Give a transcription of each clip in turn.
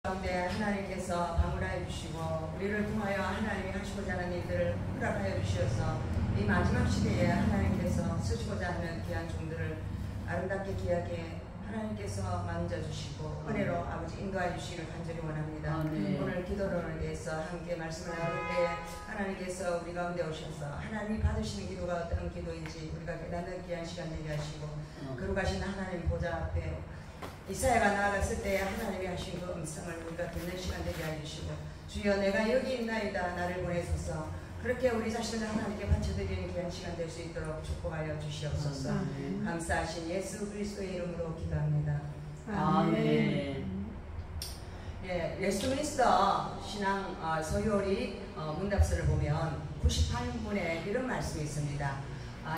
가운데 하나님께서 방문하여 주시고 우리를 통하여 하나님이 하시고자 하는 일들을 허락하여 주시어서 이 마지막 시대에 하나님께서 쓰시고자 하는 귀한 종들을 아름답게 귀하게 하나님께서 만져주시고 은혜로 아버지 인도하여 주시기를 간절히 원합니다. 오늘 기도론에 대해서 함께 말씀을 나눌 때 하나님께서 우리 가운데 오셔서 하나님이 받으시는 기도가 어떤 기도인지 우리가 깨닫는 귀한 시간 되게 하시고 거룩하신 하나님 보좌 앞에 이사야가 나아갔을 때 하나님이 하신 그 음성을 우리가 듣는 시간 되게 해주시고 주여 내가 여기 있나이다 나를 보내소서 그렇게 우리 자신을 하나님께 바쳐드리는 귀한 시간 될 수 있도록 축복하여 주시옵소서. 감사하신 예수 그리스도의 이름으로 기도합니다. 아멘. 예, 웨스트민스터 신앙 서요리 문답서를 보면 98분에 이런 말씀이 있습니다.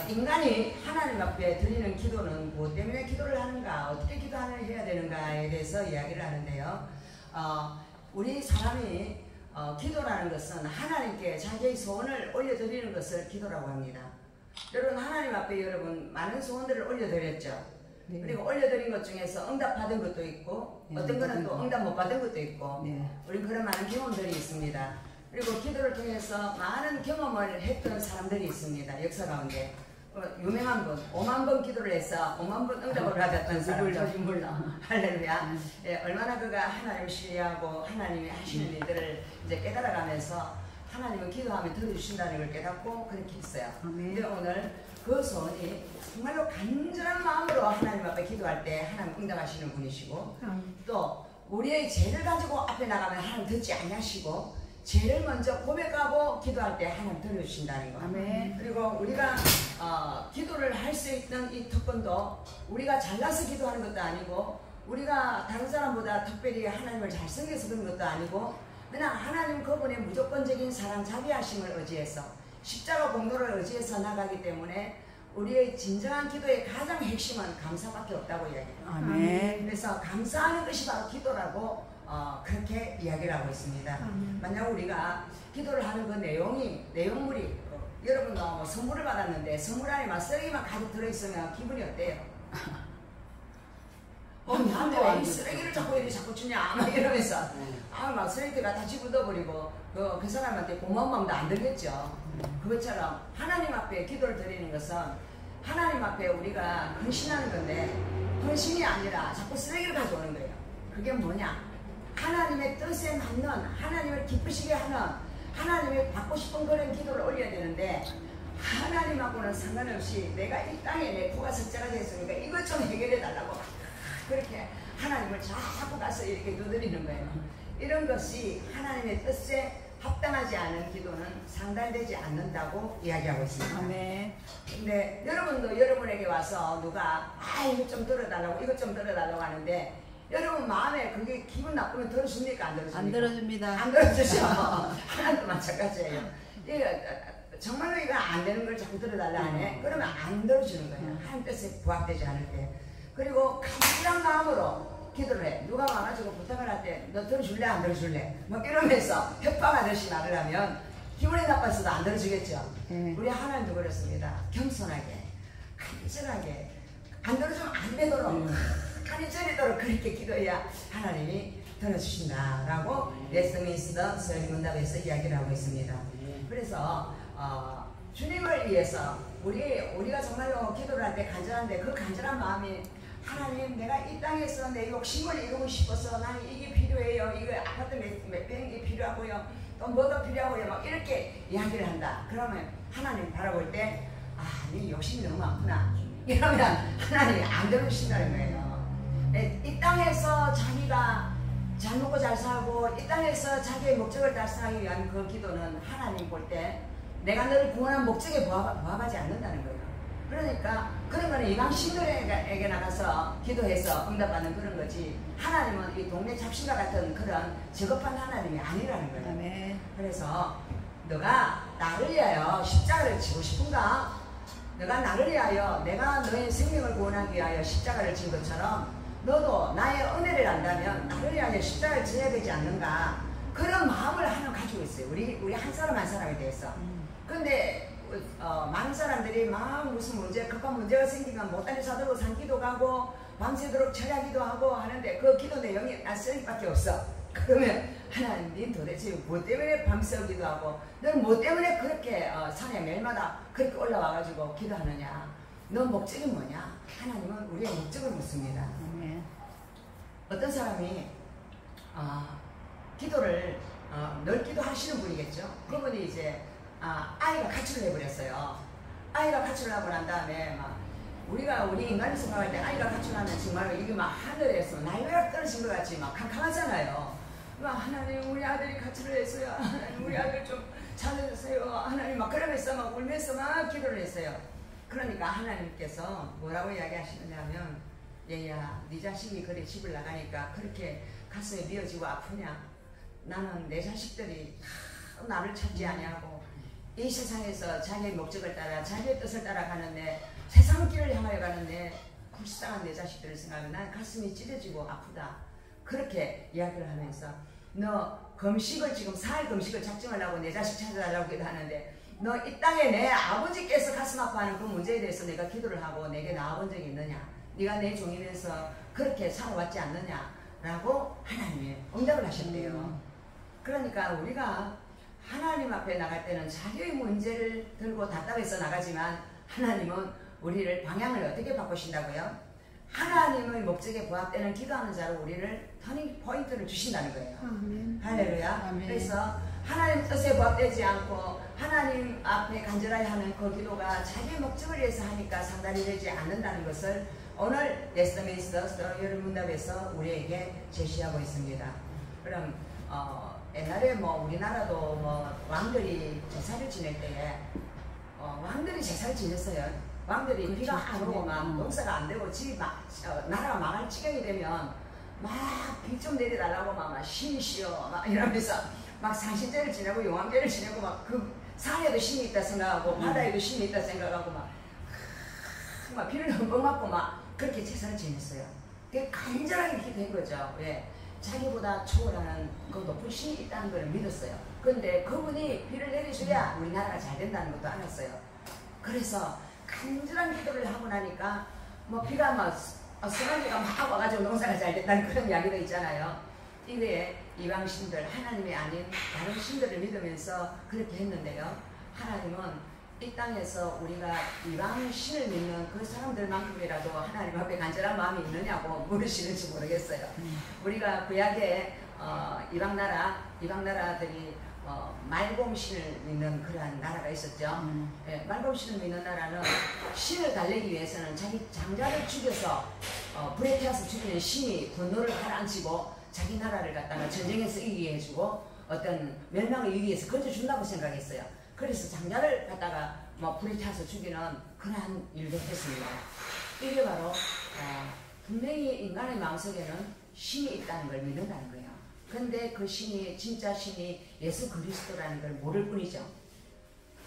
인간이 하나님 앞에 드리는 기도는 무엇 때문에 기도를 하는가, 어떻게 기도를 해야 되는가에 대해서 이야기를 하는데요. 우리 사람이 기도라는 것은 하나님께 자기의 소원을 올려드리는 것을 기도라고 합니다. 여러분 하나님 앞에 여러분 많은 소원들을 올려드렸죠. 네. 그리고 올려드린 것 중에서 응답받은 것도 있고 네, 어떤 거는 또 응답 못 받은 것도 있고 네. 우리 그런 많은 경험들이 있습니다. 그리고 기도를 통해서 많은 경험을 했던 사람들이 있습니다. 역사 가운데 유명한 분 5만 번 기도를 해서 5만 번 응답을 받았던 사람들 몰라. 할렐루야. 예, 얼마나 그가 하나님을 신뢰하고 하나님이 하시는 일들을 이제 깨달아가면서 하나님은 기도하면 들어주신다는 걸 깨닫고 그렇게 했어요. 근데 오늘 그 소원이 정말로 간절한 마음으로 하나님 앞에 기도할 때 하나님 응답하시는 분이시고 또 우리의 죄를 가지고 앞에 나가면 하나님 듣지 아니하시고 죄를 먼저 고백하고 기도할 때 하나님 들어주신다는 거. 아멘. 그리고 우리가 기도를 할 수 있는 이 특권도 우리가 잘나서 기도하는 것도 아니고 우리가 다른 사람보다 특별히 하나님을 잘 섬겨서 그런 것도 아니고 그냥 하나님 그분의 무조건적인 사랑 자비하심을 의지해서 십자가 공로를 의지해서 나가기 때문에 우리의 진정한 기도의 가장 핵심은 감사밖에 없다고 이야기해요. 아멘. 그래서 감사하는 것이 바로 기도라고 그렇게 이야기를 하고 있습니다. 만약 우리가 기도를 하는 그 내용물이 여러분 선물을 받았는데 선물 안에 막 쓰레기만 가득 들어있으면 기분이 어때요? 나한테 왜 이 쓰레기를 자꾸 주냐 막 이러면서 막 쓰레기가 다 집어넣어버리고 그 사람한테 고마운 마음도 안 들겠죠. 그것처럼 하나님 앞에 기도를 드리는 것은 하나님 앞에 우리가 헌신하는 건데 헌신이 아니라 자꾸 쓰레기를 가져오는 거예요. 그게 뭐냐? 하나님의 뜻에 맞는 하나님을 기쁘시게 하는 하나님이 받고 싶은 그런 기도를 올려야 되는데 하나님하고는 상관없이 내가 이 땅에 내 부가 숫자가 됐으니까 이것 좀 해결해 달라고 그렇게 하나님을 자꾸 가서 이렇게 두드리는 거예요. 이런 것이 하나님의 뜻에 합당하지 않은 기도는 상달되지 않는다고 이야기하고 있습니다. 네. 근데 여러분도 여러분에게 와서 누가 이것 좀 들어달라고 이것 좀 들어달라고 하는데 여러분 마음에 그게 기분 나쁘면 들어줍니까? 안 들어줍니까? 안 들어줍니다. 안 들어주죠. 하나도 마찬가지예요. 정말로 이거 안 되는 걸 자꾸 들어달라 하네. 그러면 안 들어주는 거예요. 하나님 뜻에 부합되지 않을 때. 그리고 간절한 마음으로 기도를 해. 누가 와가지고 부탁을 할 때 너 들어줄래 안 들어줄래? 막 이러면서 협박하듯이 말을 하면 기분이 나빠서도 안 들어주겠죠. 우리 하나님도 그렇습니다. 겸손하게 간절하게 안 들어주면 안 되도록 간절히도록 그렇게 기도해야 하나님이 들어주신다라고 웨스트민스터 서요리 문답에서 이야기를 하고 있습니다. 그래서 주님을 위해서 우리가 정말로 기도를 할 때 간절한데 그 간절한 마음이 하나님 내가 이 땅에서 내 욕심을 이루고 싶어서 나는 이게 필요해요. 이거 아파트 몇 평이 필요하고요. 또 뭐가 필요하고요. 막 이렇게 이야기를 한다. 그러면 하나님 바라볼 때 네 욕심이 너무 많구나. 이러면 하나님이 안 들어주신다는 거예요. 이 땅에서 자기가 잘 먹고 잘 살고 이 땅에서 자기의 목적을 달성하기 위한 그 기도는 하나님 볼 때 내가 너를 구원한 목적에 부합하지 않는다는 거예요. 그러니까 그런 거는 이방 신들에게 나가서 기도해서 응답받는 그런 거지 하나님은 이 동네 잡신과 같은 그런 저급한 하나님이 아니라는 거예요. 네. 그래서 너가 나를 위하여 십자가를 지고 싶은가? 너가 나를 위하여 내가 너의 생명을 구원하기 위하여 십자가를 진 것처럼 너도 나의 은혜를 안다면 나를 위하여 십자가를 지어야 되지 않는가? 그런 마음을 하나 가지고 있어요. 우리 한 사람 한 사람에 대해서. 근데 많은 사람들이 막 무슨 급한 문제가 생기면 못다니 사들고 산기도 가고 밤새도록 철야기도 하고 하는데 그 기도 내용이 쓰레기밖에 없어. 그러면 하나님, 니 도대체 뭐 때문에 밤새우기도 하고 너는 뭐 때문에 그렇게 산에 매일마다 그렇게 올라와가지고 기도하느냐? 너 목적이 뭐냐? 하나님은 우리의 목적을 묻습니다. 어떤 사람이 기도를 늘 기도하시는 분이겠죠. 그분이 이제 아이가 가출을 해버렸어요. 아이가 가출하고 난 다음에 막 우리 인간이 생각할 때 아이가 가출하면 정말 이게 막 하늘에서 날벼락 떨어진 것 같이 막 캄캄하잖아요. 막 하나님 우리 아들이 가출을 했어요. 하나님 우리 아들 좀 살려주세요. 하나님 막 그러면서 막 울면서 막 기도를 했어요. 그러니까 하나님께서 뭐라고 이야기하시느냐면 얘야 네 자식이 그래 집을 나가니까 그렇게 가슴에 미어지고 아프냐? 나는 내 자식들이 나를 찾지 아니하고 이 세상에서 자기의 목적을 따라 자기의 뜻을 따라가는데 세상 길을 향하여 가는데 불쌍한 내 자식들을 생각하면 난 가슴이 찢어지고 아프다. 그렇게 이야기를 하면서 너 금식을 지금 4일 금식을 작정을 하고 내 자식 찾아달라고 기도하는데 너 이 땅에 내 아버지께서 가슴 아파하는 그 문제에 대해서 내가 기도를 하고 내게 나와본 적이 있느냐? 네가 내 종이면서 그렇게 살아왔지 않느냐? 라고 하나님이 응답을 하셨대요. 그러니까 우리가 하나님 앞에 나갈 때는 자기의 문제를 들고 답답해서 나가지만 하나님은 우리를 방향을 어떻게 바꾸신다고요? 하나님의 목적에 부합되는 기도하는 자로 우리를 터닝 포인트를 주신다는 거예요. 할렐루야. 그래서 하나님 뜻에 부합되지 않고 하나님 앞에 간절하게 하는 그 기도가 자기의 목적을 위해서 하니까 상달이 되지 않는다는 것을 오늘 예스터민스터 스토리얼 문답에서 우리에게 제시하고 있습니다. 그럼 옛날에 뭐 우리나라도 뭐 왕들이 제사를 지낼 때에 왕들이 제사를 지냈어요. 왕들이 비가 안 오고 막 농사가 안 되고 집이 막 나라가 망할 지경이 되면 막 비 좀 내려달라고 막 신이 쉬어 막 이러면서 막 상신제를 지내고 용왕제를 지내고 막 그 산에도 신이 있다 생각하고 바다에도 신이 있다 생각하고 막 비를 흠뻑 맞고 막 그렇게 제사를 지냈어요. 그게 간절하게 기도한 거죠. 왜? 자기보다 초월하는 그 높은 신이 있다는 걸 믿었어요. 그런데 그분이 비를 내려줘야 우리나라가 잘 된다는 것도 알았어요. 그래서 간절한 기도를 하고 나니까 뭐 비가 막 소나기가 막 와가지고 농사가 잘 된다는 그런 이야기도 있잖아요. 이외에 이방신들 하나님이 아닌 다른 신들을 믿으면서 그렇게 했는데요. 하나님은 이 땅에서 우리가 이방신을 믿는 그 사람들만큼이라도 하나님 앞에 간절한 마음이 있느냐고 물으시는지 모르겠어요. 우리가 구약에 이방 나라들이 말곰신을 믿는 그러한 나라가 있었죠. 예, 말곰신을 믿는 나라는 신을 달래기 위해서는 자기 장자를 죽여서 불에 태워서 죽이는 신이 분노를 가라앉히고 자기 나라를 갖다가 전쟁에서 이기게 해주고 어떤 멸망을 이기기 위해서 건져준다고 생각했어요. 그래서 장자를 갖다가 불에 태워서 죽이는 그러한 일도 했습니다. 이게 바로 분명히 인간의 마음속에는 신이 있다는 걸 믿는다는 거예요. 근데 그 신이 진짜 신이 예수 그리스도라는 걸 모를 뿐이죠.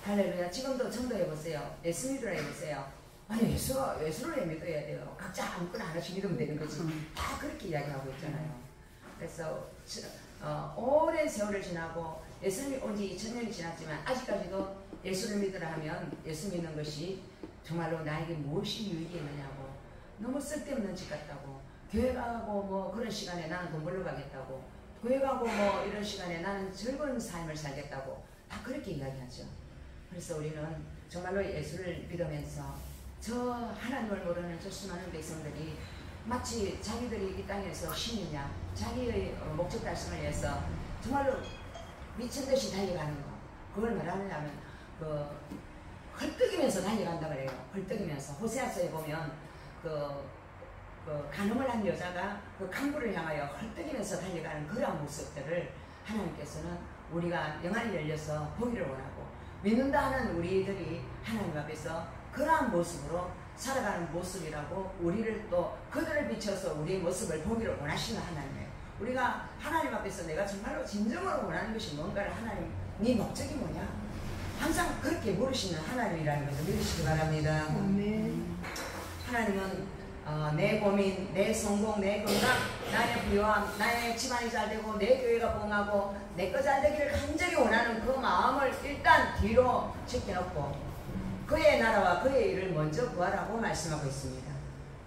할렐루야. 지금도 전도해 보세요. 예수 믿으라 해보세요. 아니 예수를 믿어야 돼요. 각자 아무거나 하나씩 믿으면 되는 거지. 다 그렇게 이야기하고 있잖아요. 그래서 오랜 세월을 지나고 예수님이 온 지 2000년이 지났지만 아직까지도 예수를 믿으라 하면 예수 믿는 것이 정말로 나에게 무엇이 유익이느냐고, 너무 쓸데없는 짓 같다고, 교회 가고 뭐 그런 시간에 나는 돈 벌러 가겠다고, 교회 가고 뭐 이런 시간에 나는 즐거운 삶을 살겠다고 다 그렇게 이야기하죠. 그래서 우리는 정말로 예수를 믿으면서 저 하나님을 모르는 저 수많은 백성들이 마치 자기들이 이 땅에서 신이냐, 자기의 목적 달성을 위해서 정말로 미친듯이 달려가는 거, 그걸 말하느냐면 헐떡이면서 달려간다 그래요. 헐떡이면서. 호세아서에 보면 간음을 한 여자가 그 강부를 향하여 헐떡이면서 달려가는 그러한 모습들을 하나님께서는 우리가 영안이 열려서 보기를 원하고, 믿는다 하는 우리들이 하나님 앞에서 그러한 모습으로 살아가는 모습이라고 우리를 또 그들을 비춰서 우리의 모습을 보기를 원하시는 하나님이에요. 우리가 하나님 앞에서 내가 정말로 진정으로 원하는 것이 뭔가를 하나님, 네 목적이 뭐냐? 항상 그렇게 물으시는 하나님이라는 것을 믿으시기 바랍니다. 하나님은 내 고민, 내 성공, 내 건강, 나의 부유함, 나의 집안이 잘되고 내 교회가 봉하고 내 거 잘되기를 간절히 원하는 그 마음을 일단 뒤로 제껴놓고 그의 나라와 그의 일을 먼저 구하라고 말씀하고 있습니다.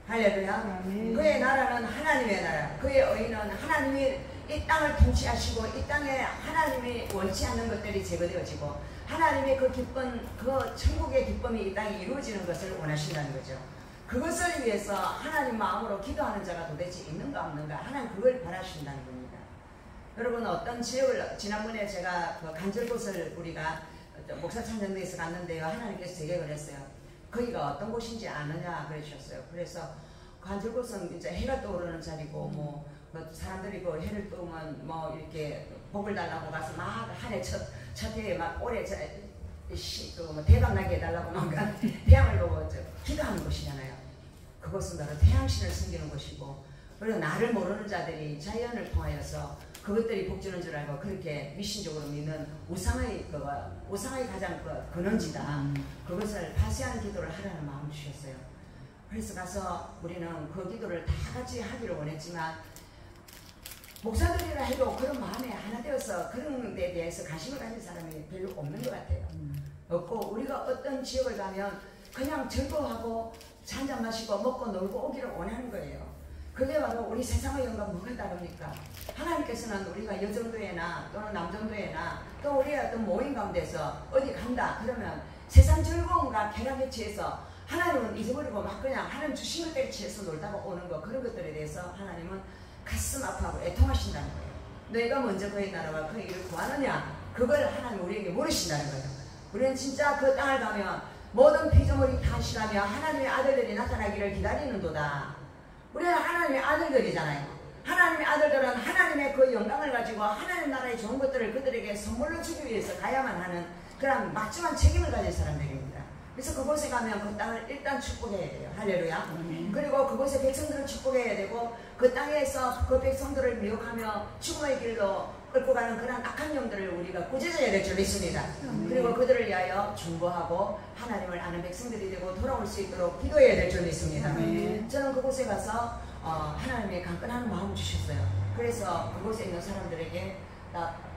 할렐루야. 그의 나라는 하나님의 나라, 그의 의는 하나님이 이 땅을 통치하시고 이 땅에 하나님이 원치 않는 것들이 제거되어지고 하나님의 그 기쁨, 그 천국의 기쁨이 이 땅에 이루어지는 것을 원하신다는 거죠. 그것을 위해서 하나님 마음으로 기도하는 자가 도대체 있는가 없는가, 하나님 그걸 바라신다는 겁니다. 여러분, 어떤 지역을 지난번에 제가 그 간절곶을 우리가 목사 찬양대에서 갔는데요, 하나님께서 제게 그랬어요. 거기가 어떤 곳인지 아느냐 그러셨어요. 그래서 간절곶은 이제 해가 떠오르는 자리고 뭐 사람들이 그 해를 뜨면 뭐 이렇게 복을 달라고 가서 막 한 해 첫 해에 막 올해 뭐 대박 나게 해달라고 막 태양을 보고 기도하는 곳이잖아요. 그것은 바로 태양신을 섬기는 곳이고, 그리고 나를 모르는 자들이 자연을 통하여서 그것들이 복주는 줄 알고 그렇게 미신적으로 믿는 우상의 가장 근원지다. 그것을 파쇄하는 기도를 하라는 마음을 주셨어요. 그래서 가서 우리는 그 기도를 다 같이 하기를 원했지만, 목사들이라 해도 그런 마음에 하나 되어서 그런 데 대해서 관심을 가진 사람이 별로 없는 것 같아요. 없고, 우리가 어떤 지역을 가면 그냥 즐거워하고 한잔 마시고 먹고 놀고 오기를 원하는 거예요. 그게 바로 우리 세상의 영광 뭐가 다릅니까? 하나님께서는 우리가 여정도에나 또는 남정도에나 또 우리의 어떤 모임 가운데서 어디 간다 그러면 세상 즐거움과 쾌락에 취해서 하나님은 잊어버리고 막 그냥 하나님 주신 것들에 취해서 놀다가 오는 거, 그런 것들에 대해서 하나님은 가슴 아파하고 애통하신다는 거예요. 너희가 먼저 그의 나라와 그의 일을 구하느냐, 그걸 하나님 우리에게 물으신다는 거예요. 우리는 진짜 그 땅을 가면 모든 피조물이 탄식하며 하나님의 아들들이 나타나기를 기다리는도다. 우리는 하나님의 아들들이잖아요. 하나님의 아들들은 하나님의 그 영광을 가지고 하나님 나라의 좋은 것들을 그들에게 선물로 주기 위해서 가야만 하는 그런 막중한 책임을 가진 사람들입니다. 그래서 그곳에 가면 그 땅을 일단 축복해야 돼요. 할렐루야. 그리고 그곳의 백성들을 축복해야 되고, 그 땅에서 그 백성들을 미혹하며 죽음의 길로 끌고 가는 그런 악한 영들을 우리가 꾸짖어야 될 줄 믿습니다. 그리고 그들을 위하여 중보하고 하나님을 아는 백성들이 되고 돌아올 수 있도록 기도해야 될 줄 믿습니다. 저는 그곳에 가서 하나님의 강건한 마음을 주셨어요. 그래서 그곳에 있는 사람들에게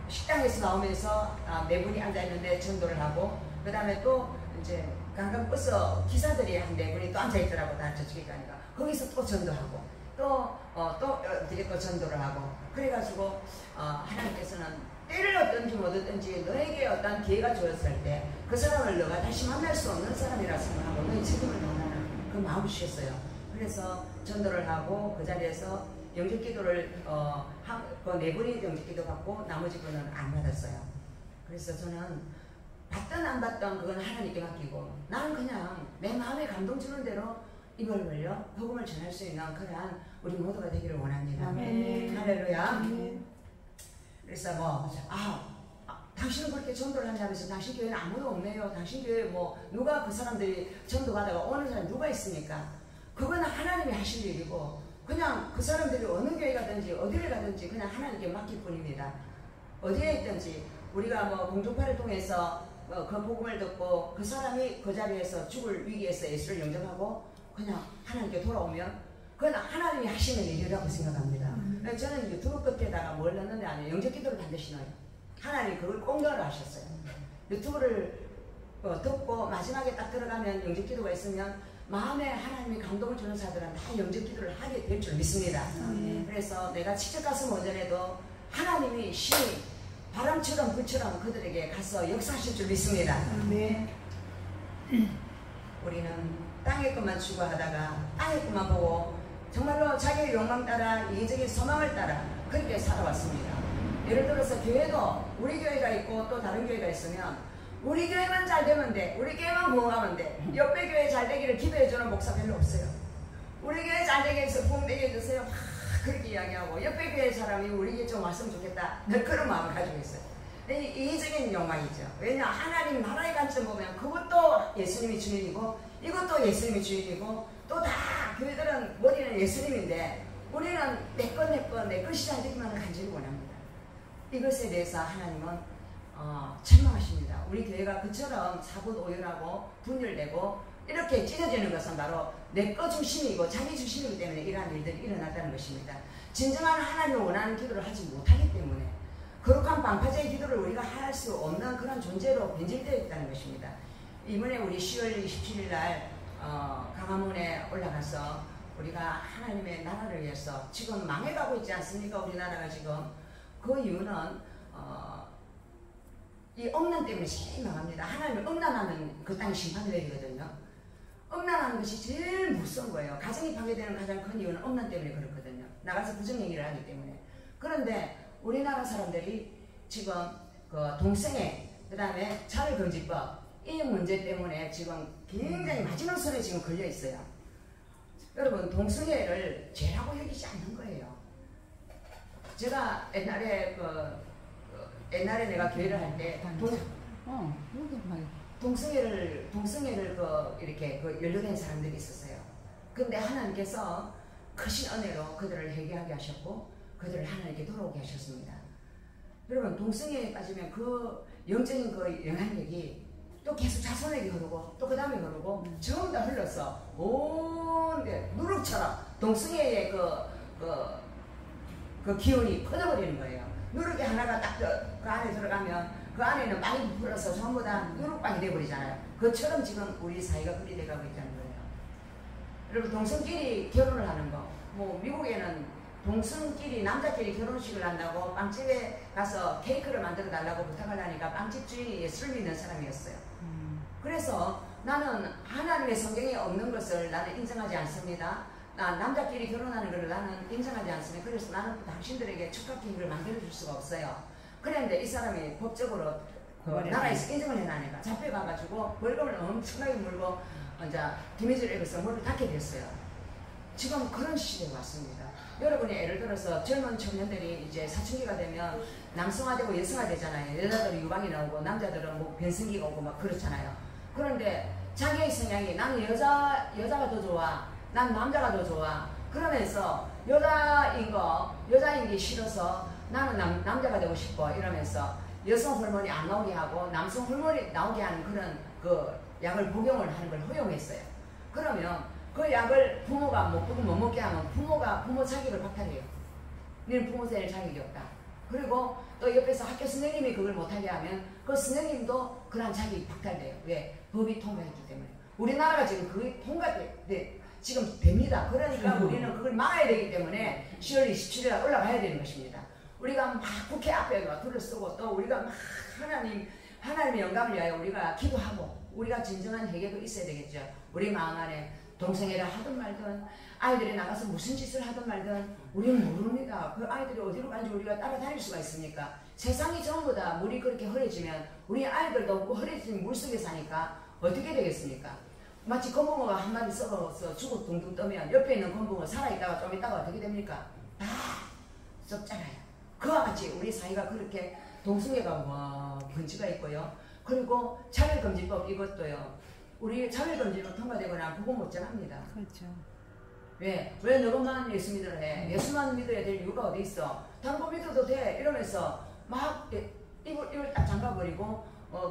식당에서 나오면서 네 분이 앉아있는데 전도를 하고, 그 다음에 또 이제 관광버스 기사들이 한 네 분이 또 앉아있더라고, 다 저쪽에 가니까. 거기서 또 전도하고 또 어떻게 또 전도를 하고, 그래가지고 하나님께서는 때를 얻든지 못 얻든지 너에게 어떤 기회가 주었을 때 그 사람을 너가 다시 만날 수 없는 사람이라 생각하고 너의 책임을 다하는 그 마음을 주셨어요. 그래서 전도를 하고 그 자리에서 영접기도를 그 네 분이 영접기도 받고 나머지 분은 안 받았어요. 그래서 저는 받든 안 받든 그건 하나님께 맡기고, 나는 그냥 내 마음에 감동 주는 대로 입을 벌려 복음을 전할 수 있는 그러한 우리 모두가 되기를 원합니다. 할렐루야. 그래서 당신은 그렇게 전도를 한다면서 당신 교회는 아무도 없네요. 당신 교회에 뭐 누가 그 사람들이 전도받아가 오는 사람이 누가 있습니까? 그건 하나님이 하실 일이고, 그냥 그 사람들이 어느 교회 가든지 어디를 가든지 그냥 하나님께 맡길 뿐입니다. 어디에 있든지 우리가 뭐 공중파를 통해서 그 복음을 듣고 그 사람이 그 자리에서 죽을 위기에서 예수를 영접하고 그냥 하나님께 돌아오면 그건 하나님이 하시는 일이라고 생각합니다. 저는 유튜브 끝에다가 뭘 넣는데 아니에요. 영접기도를 반드시 넣어요. 하나님 그걸 꼭 넣으라 하셨어요. 유튜브를 듣고 마지막에 딱 들어가면 영접기도가 있으면 마음에 하나님이 감동을 주는 사람들은 다 영접기도를 하게 될 줄 믿습니다. 그래서 내가 직접 가서 먼저라도 하나님이 신이 바람처럼 불처럼 그들에게 가서 역사하실 줄 믿습니다. 우리는 땅의 것만 추구하다가 땅의 것만 보고 정말로 자기의 욕망 따라 이기적인 소망을 따라 그렇게 살아왔습니다. 예를 들어서 교회도 우리 교회가 있고 또 다른 교회가 있으면 우리 교회만 잘 되면 돼, 우리 교회만 부흥하면 돼, 옆에 교회 잘 되기를 기도해주는 목사 별로 없어요. 우리 교회 잘 되게 해서 부흥되게 해주세요, 그렇게 이야기하고, 옆에 교회 사람이 우리 교회 좀 왔으면 좋겠다, 그런 마음을 가지고 있어요. 이기적인 욕망이죠. 왜냐, 하나님 나라의 관점 보면 그것도 예수님이 주인이고 이것도 예수님이 주인이고, 또 다 교회들은 머리는 예수님인데 우리는 내 것이 잘 되기만 간절히 원합니다. 이것에 대해서 하나님은 책망하십니다. 우리 교회가 그처럼 사고오열하고 분열되고 이렇게 찢어지는 것은 바로 내 거 중심이고 자기 중심이기 때문에 이러한 일들이 일어났다는 것입니다. 진정한 하나님을 원하는 기도를 하지 못하기 때문에 거룩한 방파제의 기도를 우리가 할 수 없는 그런 존재로 변질되어 있다는 것입니다. 이번에 우리 10월 27일 날 강화문에 올라가서 우리가 하나님의 나라를 위해서 지금 망해가고 있지 않습니까? 우리나라가 지금. 그 이유는 이 엄난 때문에 제일 망합니다. 하나님이 엄난하면 그 땅에 심판을 내리거든요. 엄난하는 것이 제일 무서운 거예요. 가정이 파괴되는 가장 큰 이유는 엄난 때문에 그렇거든요. 나가서 부정행위를 하기 때문에. 그런데 우리나라 사람들이 지금 그 동성애, 그 다음에 차별금지법, 이 문제 때문에 지금 굉장히 마지노선에 지금 걸려 있어요. 여러분, 동성애를 죄라고 여기지 않는 거예요. 제가 옛날에 옛날에 내가 교회를 할 때 동성애를 이렇게 연루된 사람들이 있었어요. 근데 하나님께서 크신 은혜로 그들을 회개하게 하셨고 그들을 하나님께 돌아오게 하셨습니다. 여러분, 동성애에 빠지면 그 영적인 그 영향력이 또 계속 자손에게 흐르고 또 그 다음에 흐르고 전부 다 흘러서 온 누룩처럼 동성애의 그 기운이 퍼져버리는 거예요. 누룩이 하나가 딱 그 안에 들어가면 그 안에는 많이 부풀어서 전부 다 누룩빵이 돼버리잖아요. 그처럼 지금 우리 사회가 그리 돼가고 있다는 거예요. 여러분, 동성끼리 결혼을 하는 거, 뭐 미국에는 동성끼리 남자끼리 결혼식을 한다고 빵집에 가서 케이크를 만들어 달라고 부탁을 하니까 빵집 주인이 예수를 믿는 사람이었어요. 그래서 나는 하나님의 성경에 없는 것을 나는 인정하지 않습니다. 남자끼리 결혼하는 것을 나는 인정하지 않습니다. 그래서 나는 당신들에게 축하 케이크를 만들어 줄 수가 없어요. 그런데 이 사람이 법적으로 나라에서 인정을 해놔니까 잡혀가가지고 벌금을 엄청나게 물고 이제 김희철 에게서 문을 닫게 됐어요. 지금 그런 시대가 왔습니다. 여러분이 예를 들어서 젊은 청년들이 이제 사춘기가 되면 남성화되고 여성화되잖아요. 여자들은 유방이 나오고 남자들은 뭐 변성기가 오고 막 그렇잖아요. 그런데 자기의 성향이 나는 여자가 더 좋아, 난 남자가 더 좋아, 그러면서 여자인 게 싫어서 나는 남자가 되고 싶어 이러면서 여성 호르몬이 안 나오게 하고 남성 호르몬이 나오게 하는 그런 그 약을 복용을 하는 걸 허용했어요. 그러면 그 약을 부모가 못 먹게 하면 부모 자격을 박탈해요. 너는 부모 될 자격이 없다. 그리고 또 옆에서 학교 선생님이 그걸 못하게 하면 그 선생님도 그런 자격이 박탈돼요. 왜? 법이 통과했기 때문에. 우리나라가 지금 그게 지금 됩니다. 그러니까 우리는 그걸 막아야 되기 때문에 10월 27일 올라가야 되는 것입니다. 우리가 막 국회 앞에 글을 쓰고 또 우리가 막 하나님의 영감을 위하여 우리가 기도하고 우리가 진정한 회개도 있어야 되겠죠. 우리 마음 안에 동성애를 하든 말든 아이들이 나가서 무슨 짓을 하든 말든 우리는 모릅니다. 그 아이들이 어디로 가는지 우리가 따라다닐 수가 있습니까? 세상이 전부 다 물이 그렇게 흐려지면 우리 아이들도 흐려진 물속에 사니까 어떻게 되겠습니까? 마치 건붕어가 한 마리 썩어서 죽어 둥둥 떠면 옆에 있는 건붕어 살아있다가 좀 있다가 어떻게 됩니까? 다 썩잖아요. 그와 같이 우리 사회가 그렇게 동성애가 번지가 있고요. 그리고 차별금지법 이것도요. 우리 차별금지법 통과되거나 그거 못 정합니다. 그렇죠. 왜 너만 예수 믿으라 해? 예수만 믿어야 될 이유가 어디 있어? 다른 거 믿어도 돼 이러면서 막 입을 딱 잠가버리고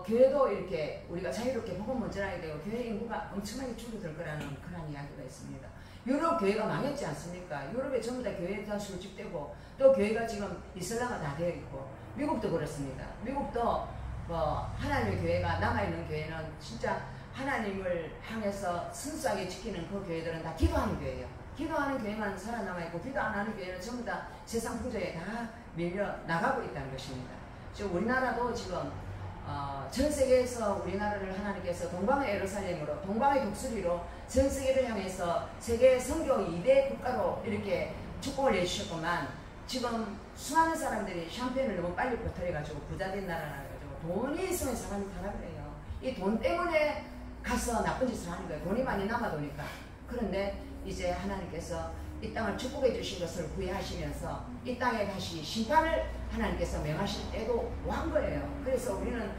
교회도 이렇게 우리가 자유롭게 복음 못 전하게 되고 교회 인구가 엄청나게 줄어들 거라는 그런 이야기가 있습니다. 유럽 교회가 망했지 않습니까? 유럽에 전부 다 교회에 다 수집되고 또 교회가 지금 이슬람화 다 되어 있고 미국도 그렇습니다. 미국도 하나님의 교회가 남아있는 교회는 진짜 하나님을 향해서 순수하게 지키는 그 교회들은 다 기도하는 교회예요. 기도하는 교회만 살아남아있고 기도 안 하는 교회는 전부 다 세상 풍조에 다 밀려 나가고 있다는 것입니다. 지금 우리나라도 지금 전 세계에서 우리나라를 하나님께서 동방의 예루살렘으로 동방의 독수리로 전 세계를 향해서 세계 선교 2대 국가로 이렇게 축복을 해주셨구만 지금 수많은 사람들이 샴페인을 너무 빨리 버텨가지고 부자된 나라라 가지고 돈이 있으면 사람이 가라 그래요. 이 돈 때문에 가서 나쁜 짓을 하는 거예요. 돈이 많이 남아도니까. 그런데 이제 하나님께서 이 땅을 축복해 주신 것을 후회하시면서 이 땅에 다시 심판을 하나님께서 명하실 때도 오한 거예요. 그래서 우리는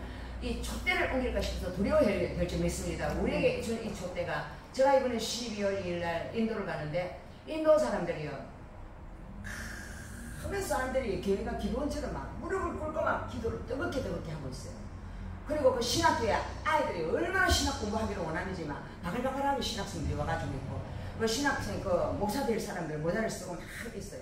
이 촛대를 옮길까 싶어서 두려워해야 될 줄 믿습니다. 우리에게 이 촛대가 제가 이번에 12월 2일 날 인도를 가는데 인도 사람들이요. 많은 사람들이 교회가 기도원처럼 막 무릎을 꿇고 막 기도를 뜨겁게 하고 있어요. 그리고 그 신학교에 아이들이 얼마나 신학 공부하기를 원하는지 막 바글바글하게 신학생들이 와가지고 있고 그 신학생 그 목사 될 사람들 모자를 쓰고 막 있어요.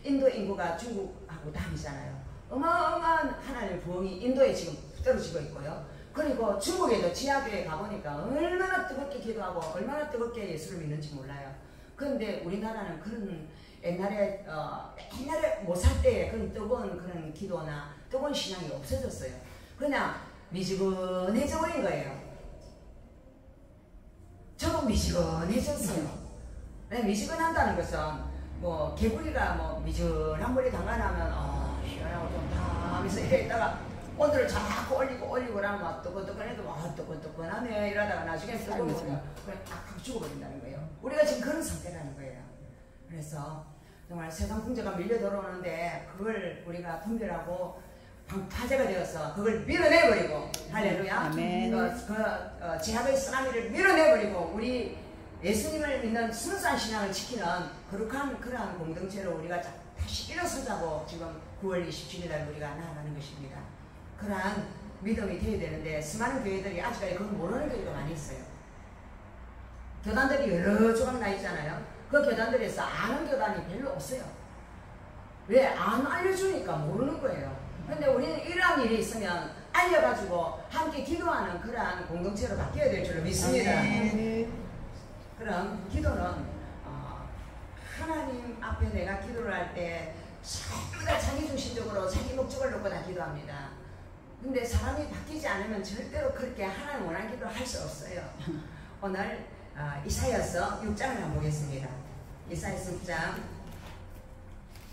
인도 인구가 중국하고 다르잖아요. 어마어마한 하나님의 부흥이 인도에 지금 떨어지고 있고요. 그리고 중국에도 지하교에 가보니까 얼마나 뜨겁게 기도하고 얼마나 뜨겁게 예수를 믿는지 몰라요. 그런데 우리나라는 그런 옛날에 못 살 때의 그런 뜨거운 그런 기도나 뜨거운 신앙이 없어졌어요. 그냥 미지근해져 버린 거예요. 저도 미지근해졌어요. 미지근한다는 것은 뭐 개구리가 뭐 미지근한 물에 담가나면 시원하고 좋다 하면서 이래 있다가 온도를 자꾸 올리고 나면 뜨끈뜨끈해도 뜨끈뜨끈하네 이러다가 나중에 뜨거워서 그냥 딱 죽어버린다는 거예요. 우리가 지금 그런 상태라는 거예요. 그래서 정말 세상 풍조가 밀려 들어오는데 그걸 우리가 분별하고 방파제가 되어서 그걸 밀어내버리고 할렐루야. 제약의 쓰나미를 밀어내버리고 우리 예수님을 믿는 순수한 신앙을 지키는 거룩한 그러한 공동체로 우리가 다시 일어서자고 지금 9월 27일 날 우리가 나아가는 것입니다. 그러한 믿음이 되어야 되는데 수많은 교회들이 아직까지 그걸 모르는 교회가 많이 있어요. 교단들이 여러 조각 나 있잖아요. 그 교단들에서 아는 교단이 별로 없어요. 왜? 안 알려주니까 모르는 거예요. 근데 우리는 이러한 일이 있으면 알려가지고 함께 기도하는 그러한 공동체로 바뀌어야 될 줄로 믿습니다. 그럼 기도는 하나님 앞에 내가 기도를 할 때 전부 다 자기중심적으로 자기 목적을 놓고 다 기도합니다. 근데 사람이 바뀌지 않으면 절대로 그렇게 하나님 원하는 기도를 할 수 없어요. 오늘 이사야서 6장을 한번 보겠습니다. 이사야서 6장.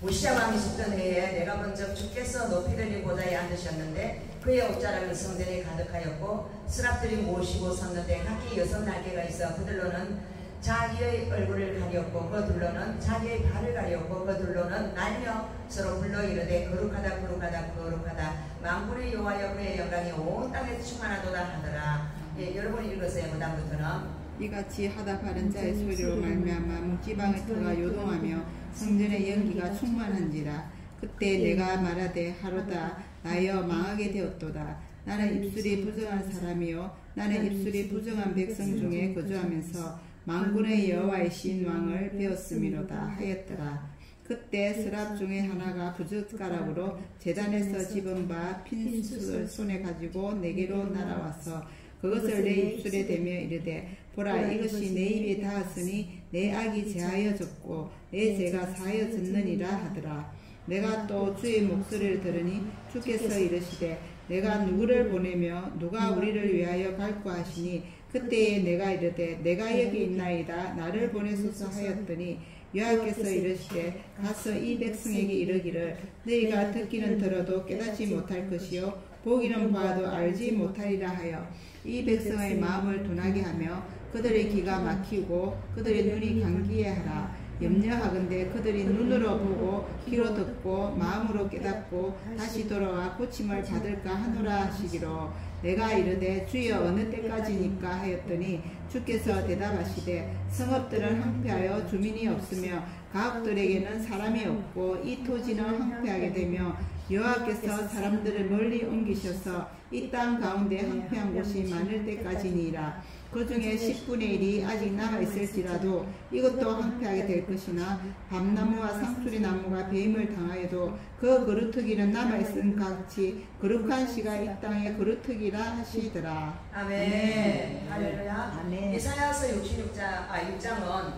우시야 왕이 죽던 해에 내가 먼저 주께서 높이 들린 보좌에 앉으셨는데 그의 옷자락은 성전에 가득하였고 스랍들이 모시고 섰는데 각기 6날개가 있어 그들로는 자기의 얼굴을 가리었고 그들로는 자기의 발을 가리었고 그들로는 날며 서로 불러 이르되 거룩하다 거룩하다 거룩하다 만군의 여호와여 그의 영광이 온 땅에 충만하도다 하더라. 예, 여러분이 읽으세요. 그 다음부터는 이같이 하다 바른 자의 소리로 말미암아 묵지방의 터가 요동하며 성전의 연기가 충만한지라. 그때 내가 말하되 하로다 나여 망하게 되었도다. 나는 입술이 부정한 사람이요 나는 입술이 부정한 백성 중에 거주하면서 만군의 여호와의 신 왕을 배웠음이로다 하였더라. 그때 스랍 중에 하나가 부젓가락으로 제단에서 집은 바 핀숯을 손에 가지고 내게로 날아와서 그것을 내 입술에 대며 이르되 보라 이것이 내 입에 닿았으니 내 악이 제하여졌고 내 죄가 사하여졌느니라 하더라. 내가 또 주의 목소리를 들으니 주께서 이르시되 내가 누구를 보내며 누가 우리를 위하여 갈까 하시니 그때에 내가 이르되 내가 여기 있나이다 나를 보내소서 하였더니 여호와께서 이르시되 가서 이 백성에게 이르기를 너희가 듣기는 들어도 깨닫지 못할 것이요 보기는 봐도 알지 못하리라 하여 이 백성의 마음을 둔하게 하며 그들의 귀가 막히고 그들의 눈이 감기게 하라. 염려하건대 그들이 눈으로 보고 귀로 듣고 마음으로 깨닫고 다시 돌아와 고침을 받을까 하노라 하시기로 내가 이르되 주여 어느 때까지니까 하였더니 주께서 대답하시되 성읍들은 황폐하여 주민이 없으며 가옥들에게는 사람이 없고 이 토지는 황폐하게 되며 여호와께서 사람들을 멀리 옮기셔서 이 땅 가운데 황폐한 곳이 많을 때까지니라. 그 중에 10분의 1이 아직 남아있을지라도 이것도 황폐하게 될 것이나 밤나무와 상수리 나무가 배임을 당하여도 그 그루터기는 남아있은 같이 거룩한 씨가 이 땅에 그루터기라 하시더라. 아멘. 할렐루야. 아멘. 이사야서 6장은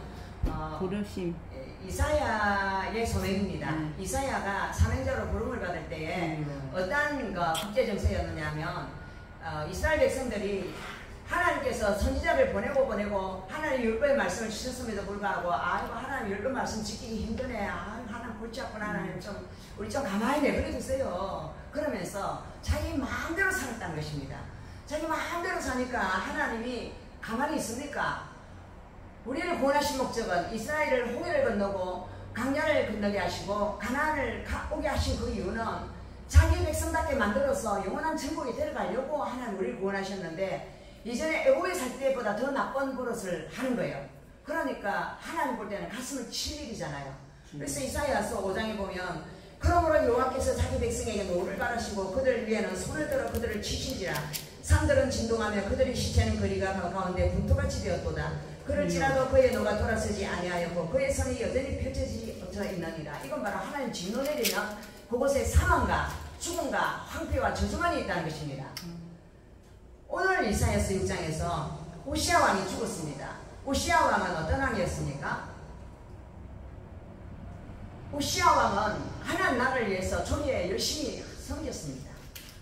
부르심 이사야의 소명입니다. 이사야가 사명자로 부름을 받을 때에 어떤 국제 정세였느냐면 이스라엘 백성들이 하나님께서 선지자를 보내고 하나님 율법의 말씀을 주셨음에도 불구하고 아이고 하나님 율법 말씀 지키기 힘드네. 아이고 하나님 골치 아프나 하나님 우리 좀 가만히 내버려 두세요. 그러면서 자기 마음대로 살았다는 것입니다. 자기 마음대로 사니까 하나님이 가만히 있습니까? 우리를 구원하신 목적은 이스라엘을 홍해를 건너고 강야를 건너게 하시고 가나안을 오게 하신 그 이유는 자기 백성답게 만들어서 영원한 천국에 데려가려고 하나님 우리를 구원하셨는데 이전에 애고에 살 때보다 더 나쁜 버릇을 하는 거예요. 그러니까 하나님 볼 때는 가슴을 칠 일이잖아요. 그래서 이사야서 5장에 보면 그러므로 여호와께서 자기 백성에게 노를 바라시고 그들 위에는 손을 들어 그들을 치신지라. 산들은 진동하며 그들의 시체는 거리가 가운데 분토같이 되었도다. 그럴지라도 그의 노가 돌아서지 아니하였고 그의 손이 여전히 펼쳐져 있느니라. 이건 바로 하나님 진노 내리면 그곳에 사망과 죽음과 황폐와 저주만이 있다는 것입니다. 오늘 이사야서 6장에서 우시야 왕이 죽었습니다. 우시야 왕은 어떤 왕이었습니까? 우시야 왕은 하나님 나라를 위해서 종이에 열심히 섬겼습니다.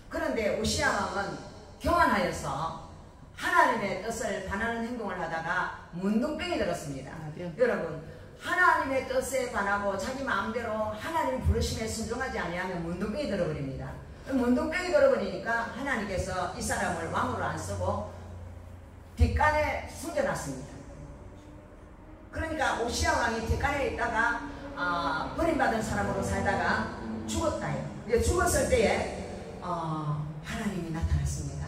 그런데 우시야 왕은 교만하여서 하나님의 뜻을 반하는 행동을 하다가 문둥병이 들었습니다. 여러분, 하나님의 뜻에 반하고 자기 마음대로 하나님 부르심에 순종하지 아니하면 문둥병이 들어버립니다. 문둥병이 들어버리니까 하나님께서 이 사람을 왕으로 안 쓰고 뒷간에 숨겨놨습니다. 그러니까 오시야 왕이 뒷간에 있다가 버림받은 사람으로 살다가 죽었다요. 죽었을 때에 하나님이 나타났습니다.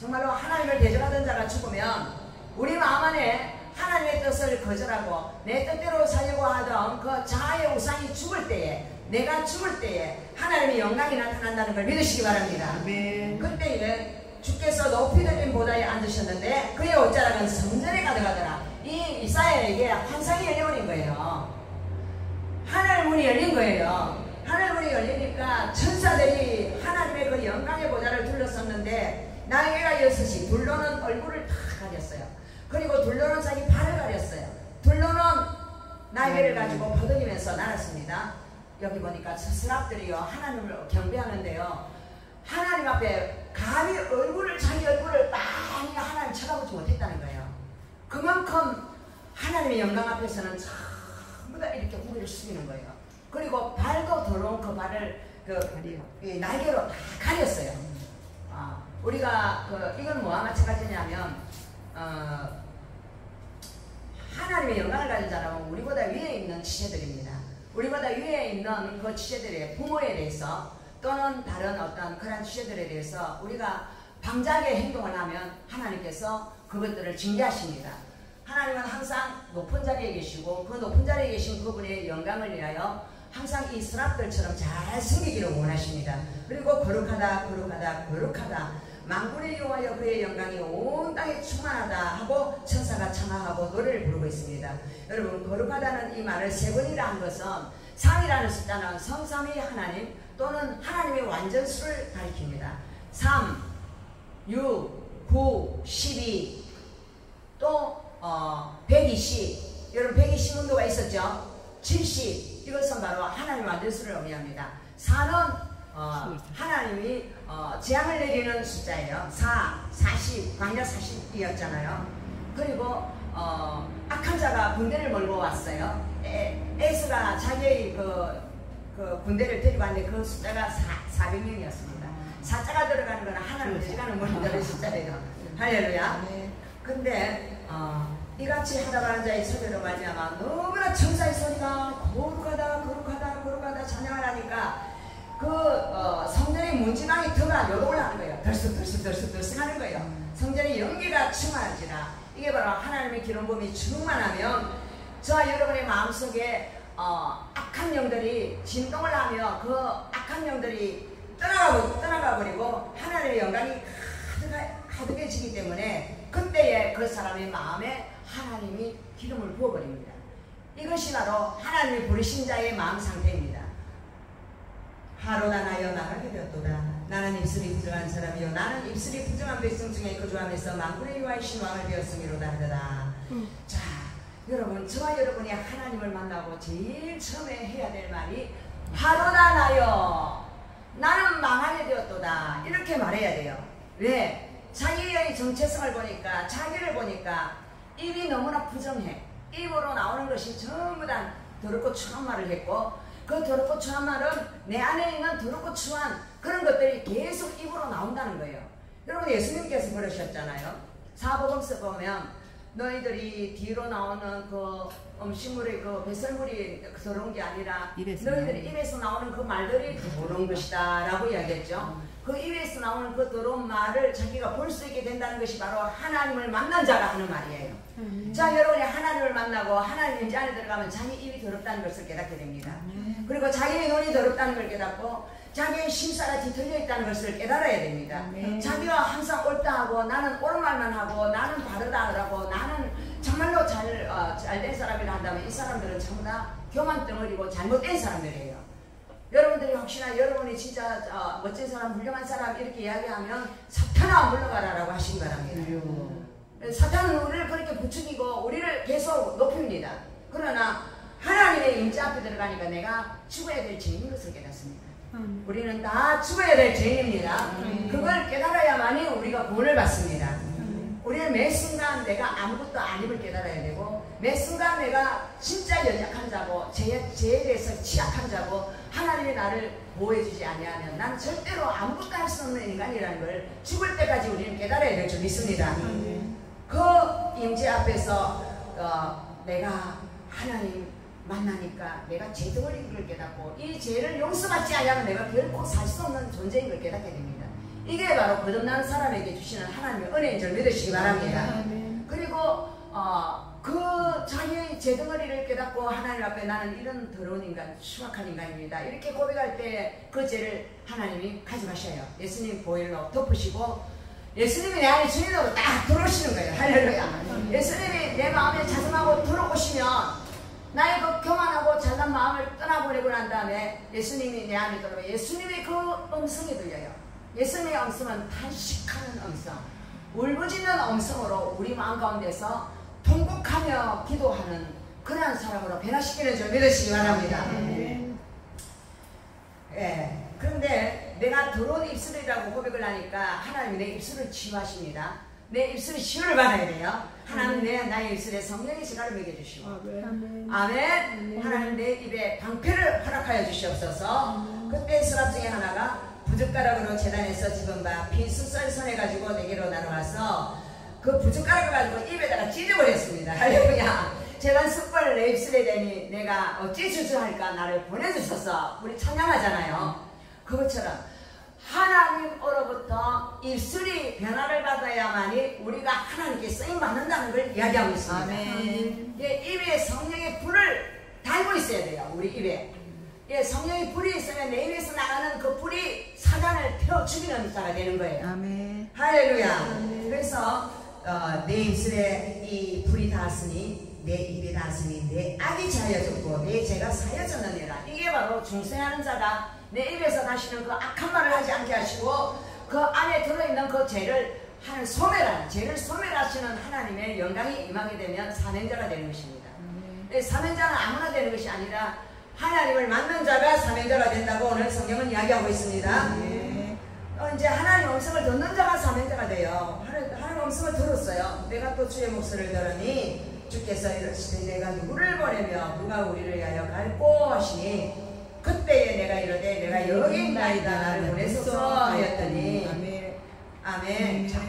정말로 하나님을 대적하던 자가 죽으면 우리 마음 안에 하나님의 뜻을 거절하고 내 뜻대로 살려고 하던 그 자아의 우상이 죽을 때에, 내가 죽을 때에 하나님의 영광이 나타난다는 걸 믿으시기 바랍니다. 그때에 주께서 높이 들린 보좌에 앉으셨는데 그의 옷자락은 성전에 가득하더라. 이 이사야에게 환상이 열려버린 거예요. 하늘 문이 열린 거예요. 하늘 문이 열리니까 천사들이 하나님의 그 영광의 보좌를 둘러섰는데 날개가 6이 둘러는 얼굴을 다 가렸어요. 그리고 둘러는 자기 발을 가렸어요. 둘러는 날개를 가지고 버덕이면서 날았습니다. 여기 보니까 스랍들이요 하나님을 경배하는데요, 하나님 앞에 감히 자기 얼굴을 많이 하나님 쳐다보지 못했다는 거예요. 그만큼 하나님의 영광 앞에서는 전부 다 이렇게 고개를 숙이는 거예요. 그리고 발도 더러운 그 발을 날개로 다 가렸어요. 우리가 이건 뭐와 마찬가지냐면 하나님의 영광을 가진 사람은 우리보다 위에 있는 지체들입니다. 우리보다 위에 있는 그 지체들의 부모에 대해서 또는 다른 어떤 그런 지체들에 대해서 우리가 방자하게 행동을 하면 하나님께서 그것들을 징계하십니다. 하나님은 항상 높은 자리에 계시고 그 높은 자리에 계신 그분의 영광을 위하여 항상 이 스랍들처럼 잘 섬기기를 원하십니다. 그리고 거룩하다 거룩하다 거룩하다 만군의 여호와여 그의 영광이 온 땅에 충만하다 하고 천사가 청하하고 노래를 부르고 있습니다. 여러분, 거룩하다는 이 말을 3번이라 한 것은 3이라는 숫자는 성삼위 하나님 또는 하나님의 완전수를 가리킵니다. 3, 6, 9, 12 또 120, 여러분 120문도가 있었죠. 70, 이것은 바로 하나님의 완전수를 의미합니다. 4는 하나님이 재앙을 내리는 숫자예요. 4, 40, 광야 40이었잖아요. 그리고 악한 자가 군대를 몰고 왔어요. 에스가 자기의 그 군대를 데리고 왔는데 그 숫자가 400명이었습니다. 4자가 들어가는 건 하나님 대적하는 문들의 숫자예요. 할렐루야. 근데 이같이 하다가는 자의 소리로 말미암아 너무나 천사의 소리가 거룩하다 거룩하다 거룩하다 찬양을 하니까 성전의 문지방이 더가 요동을 하는 거예요. 덜썩 하는 거예요. 성전의 연기가 충만하지라. 이게 바로 하나님의 기름부음이 충만하면 저와 여러분의 마음속에 악한 영들이 진동을 하며 그 악한 영들이 떠나가 버리고 하나님의 영광이 가득해지기 때문에 그때에 그 사람의 마음에 하나님이 기름을 부어버립니다. 이것이 바로 하나님이 부르신 자의 마음 상태입니다. 하로다 나여 나가게 되었도다. 나는 입술이 부정한 사람이요 나는 입술이 부정한 백성 중에 거주하면서 만군의 여호와이신 왕을 되었음이로다 하더라. 자, 여러분, 저와 여러분이 하나님을 만나고 제일 처음에 해야 될 말이 하로다 나여 나는 망하게 되었도다, 이렇게 말해야 돼요. 왜? 자기의 정체성을 보니까, 자기를 보니까 입이 너무나 부정해. 입으로 나오는 것이 전부 다 더럽고 추한 말을 했고, 그 더럽고 추한 말은 내 안에 있는 더럽고 추한 그런 것들이 계속 입으로 나온다는 거예요. 여러분, 예수님께서 그러셨잖아요. 사복음서 보면 너희들이 뒤로 나오는 그 음식물의 그 배설물이 더러운 게 아니라 너희들이 입에서 나오는 그 말들이 더러운 것이다 라고 이야기했죠. 그 입에서 나오는 그 더러운 말을 자기가 볼 수 있게 된다는 것이 바로 하나님을 만난 자가 하는 말이에요. 자, 여러분이 하나님을 만나고 하나님 임재 안에 들어가면 자기 입이 더럽다는 것을 깨닫게 됩니다. 그리고 자기의 눈이 더럽다는 걸 깨닫고 자기의 심사가 뒤틀려 있다는 것을 깨달아야 됩니다. 자기가 항상 옳다 하고 나는 옳은 말만 하고 나는 바르다 하고 나는 정말로 잘된 사람이라 한다면 이 사람들은 전부 다 교만 덩어리고 잘못된 사람들이에요. 여러분들이 혹시나 여러분이 진짜 멋진 사람, 훌륭한 사람 이렇게 이야기하면 사탄아 물러가라 라고 하시기 바랍니다. 사탄은 우리를 그렇게 부추기고 우리를 계속 높입니다. 그러나 하나님의 하나님의 임재 앞에 들어가니까 내가 죽어야 될 죄인 것을 깨닫습니다. 우리는 다 죽어야 될 죄인입니다. 그걸 깨달아야만이 우리가 구원을 받습니다. 우리는 매 순간 내가 아무것도 아님을 깨달아야 되고, 매 순간 내가 진짜 연약한 자고 죄에 대해서 취약한 자고 하나님이 나를 보호해주지 아니하면 난 절대로 아무것도 할 수 없는 인간이라는 걸 죽을 때까지 우리는 깨달아야 될 줄 믿습니다. 그 임재 앞에서 내가 하나님 만나니까 내가 죄덩어리인 걸 깨닫고, 이 죄를 용서받지 않으면 내가 결코 살 수 없는 존재인 걸 깨닫게 됩니다. 이게 바로 거듭난 사람에게 주시는 하나님의 은혜인 줄 믿으시기 바랍니다. 그리고 그 자기의 죄덩어리를 깨닫고 하나님 앞에 나는 이런 더러운 인간, 추악한 인간입니다, 이렇게 고백할 때 그 죄를 하나님이 가져가셔요. 예수님 보혈로 덮으시고 예수님이 내 안에 주인으로 딱 들어오시는 거예요. 할렐루야. 예수님이 내 마음에 자성하고 들어오시면 나의 그 교만하고 잘난 마음을 떠나보내고 난 다음에 예수님이 내 안에 들어오면 예수님의 그 음성이 들려요. 예수님의 음성은 탄식하는 음성, 울부짖는 음성으로 우리 마음 가운데서 통곡하며 기도하는 그러한 사람으로 변화시키는 줄 믿으시기 바랍니다. 예. 그런데 내가 더러운 입술이라고 고백을 하니까 하나님이 내 입술을 치유하십니다. 내 입술이 치유를 받아야 돼요. 하나님 나의 입술에 성령의 시간을 먹여주시고, 아멘. 하나님 내 입에 방패를 허락하여 주시옵소서. 그때 서랍 중에 하나가 부젓가락으로 재단에서 집은 바 빈 숫살 손해가지고 내게로 나눠와서 그 부젓가락을 가지고 입에다가 찢어버렸습니다. 할렐루야. 재단 숯불을 내 입술에 대니 내가 어찌 주저할까 나를 보내주셔서 우리 찬양하잖아요. 그것처럼 하나님으로부터 입술이 변화를 받아야만이 우리가 하나님께 쓰임받는다는 걸 이야기하고 있습니다. 아멘. 입에 성령의 불을 달고 있어야 돼요. 우리 입에. 성령의 불이 있으면 내 입에서 나가는 그 불이 사단을 태워 죽이는 자가 되는 거예요. 아멘. 할렐루야. 아멘. 그래서 내 입술에 이 불이 닿았으니 내 입에 닿았으니 내 악이 자여졌고 내 죄가 사여졌느니라. 이게 바로 중생하는 자가 내 입에서 나시는 그 악한 말을 하지 않게 하시고 그 안에 들어있는 그 죄를 소멸하는, 죄를 소멸하시는 하나님의 영광이 임하게 되면 사명자가 되는 것입니다. 사명자는 아무나 되는 것이 아니라 하나님을 만난 자가 사명자가 된다고 오늘 성경은 이야기하고 있습니다. 이제 하나님 음성을 듣는 자가 사명자가 돼요. 하나님 음성을 들었어요. 내가 또 주의 목소리를 들으니 주께서 이르시되 내가 누구를 보내며 누가 우리를 위하여 갈꼬 하시니 그때에 내가 이르되 내가 여기 있나이다 나를 보내소서 하였더니 아멘. 자,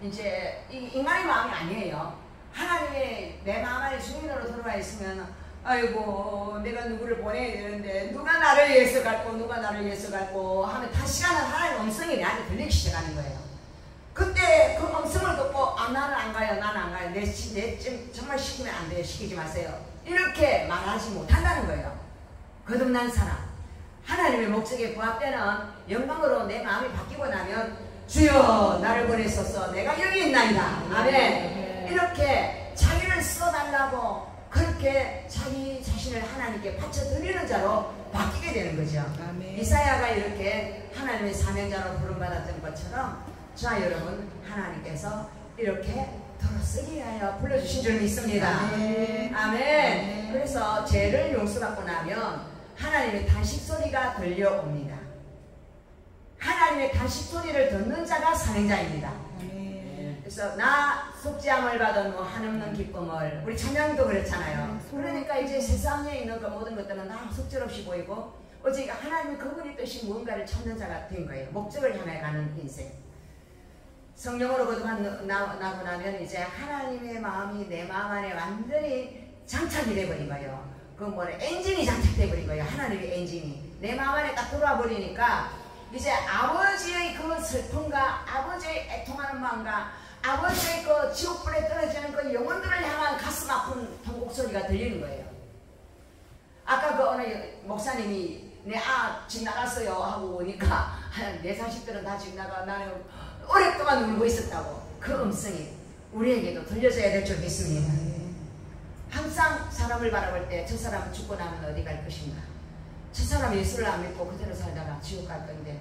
이제 이 인간의 마음이 아니에요. 하나님의 내 마음 안에 주인으로 들어와 있으면 아이고 내가 누구를 보내야 되는데 누가 나를 위해서 갈고 누가 나를 위해서 갈고 하면 다시가는 하나님의 음성이 내한테 들리기 시작하는 거예요. 그때 그 음성을 듣고 나는 안 가요, 나는 안 가요, 내 정말 시키면 안 돼요, 시키지 마세요, 이렇게 말하지 못한다는 거예요. 거듭난 사람, 하나님의 목적에 부합되는 영광으로 내 마음이 바뀌고 나면 주여 나를 보내소서 내가 여기 있나이다, 아멘. 이렇게 자기를 써달라고 그렇게 자기 자신을 하나님께 바쳐드리는 자로 바뀌게 되는 거죠. 아멘. 이사야가 이렇게 하나님의 사명자로 부름받았던 것처럼 자 여러분, 하나님께서 이렇게 들어쓰기 위하여 불러주신 줄 믿습니다. 아멘. 아멘. 그래서 죄를 용서받고 나면 하나님의 탄식소리가 들려옵니다. 하나님의 탄식소리를 듣는 자가 사명자입니다. 그래서 나 속죄함을 받은 한없는 기쁨을, 우리 찬양도 그렇잖아요. 그러니까 이제 세상에 있는 그 모든 것들은 다 속절없이 보이고 오직 하나님의 그분의 뜻이 무언가를 찾는 자가 된 거예요. 목적을 향해 가는 인생. 성령으로 거듭나고 나면 이제 하나님의 마음이 내 마음 안에 완전히 장착이 돼버린 거예요. 그 뭐래 엔진이 장착돼 버린 거예요. 하나님의 엔진이 내 마음 안에 딱 들어와 버리니까 이제 아버지의 그 슬픔과 아버지의 애통하는 마음과 아버지의 그 지옥불에 떨어지는 그 영혼들을 향한 가슴 아픈 통곡 소리가 들리는 거예요. 아까 그 어느 목사님이 내 집 나갔어요 하고 오니까 내 자식들은 다 집 나가 나는 오랫동안 울고 있었다고. 그 음성이 우리에게도 들려져야 될 줄 믿습니다. 항상 사람을 바라볼 때 저 사람은 죽고 나면 어디 갈 것인가, 저 사람 예수를 안 믿고 그대로 살다가 지옥 갈 건데,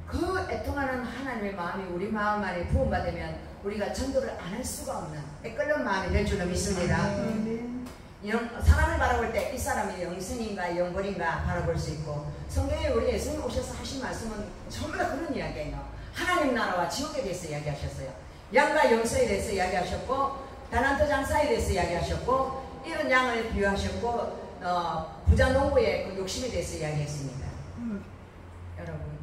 그 애통하는 하나님의 마음이 우리 마음 안에 부음받으면 우리가 전도를 안 할 수가 없는 애끓는 마음이 될 줄로 믿습니다. 사람을 바라볼 때 이 사람이 영생인가 영벌인가 바라볼 수 있고, 성경에 우리 예수님 오셔서 하신 말씀은 전부 다 그런 이야기예요. 하나님 나라와 지옥에 대해서 이야기하셨어요. 양과 염소에 대해서 이야기하셨고, 다란트 장사에 대해서 이야기하셨고, 이런 양을 비유하셨고, 부자 농부의 그 욕심에 대해서 이야기했습니다. 여러분,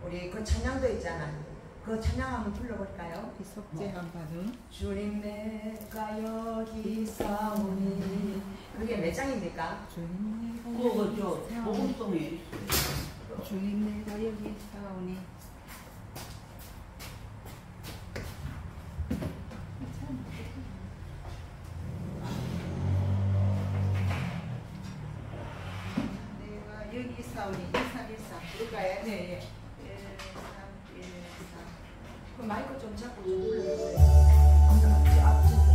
우리 그 찬양도 있잖아요. 그 찬양 한번 불러볼까요? 속죄함 받은 주님 내가 여기 있사오니. 그게 몇 장입니까? 주님 내가 그거 저 복음송에 있어요. 주님 내가 여기 있사오니. 내가 여기 있사오니. 1314 그럴까요? 네, 예. 1314 그 마이크 좀 잡고 좀 눌러주세요. 앞쪽 좀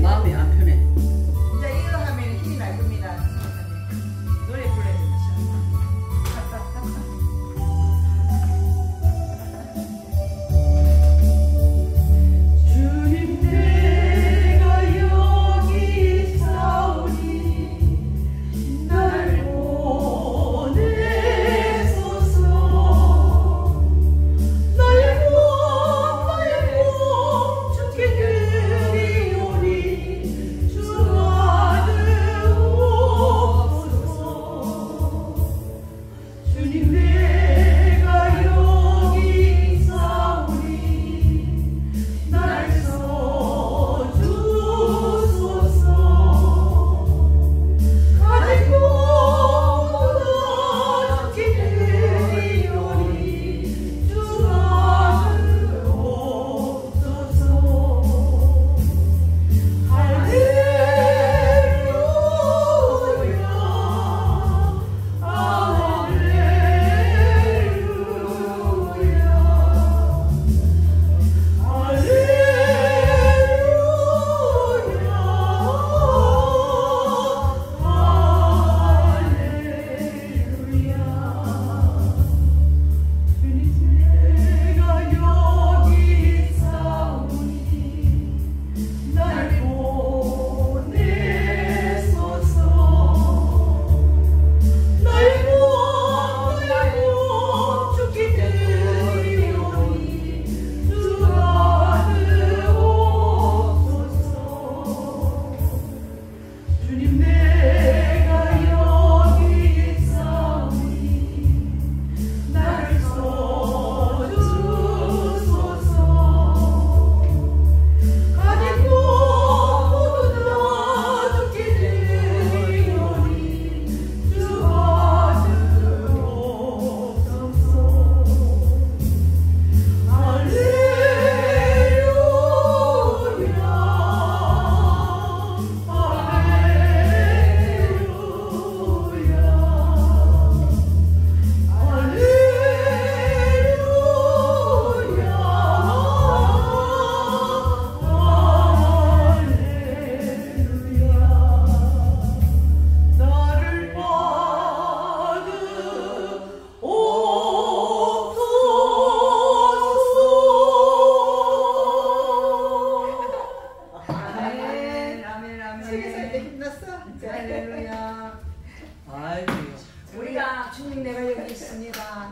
마음이 안 편해. 이제 이거 하면 힘이 날 겁니다. 노래 불러야 되죠. 주님 내가 여기 있사오니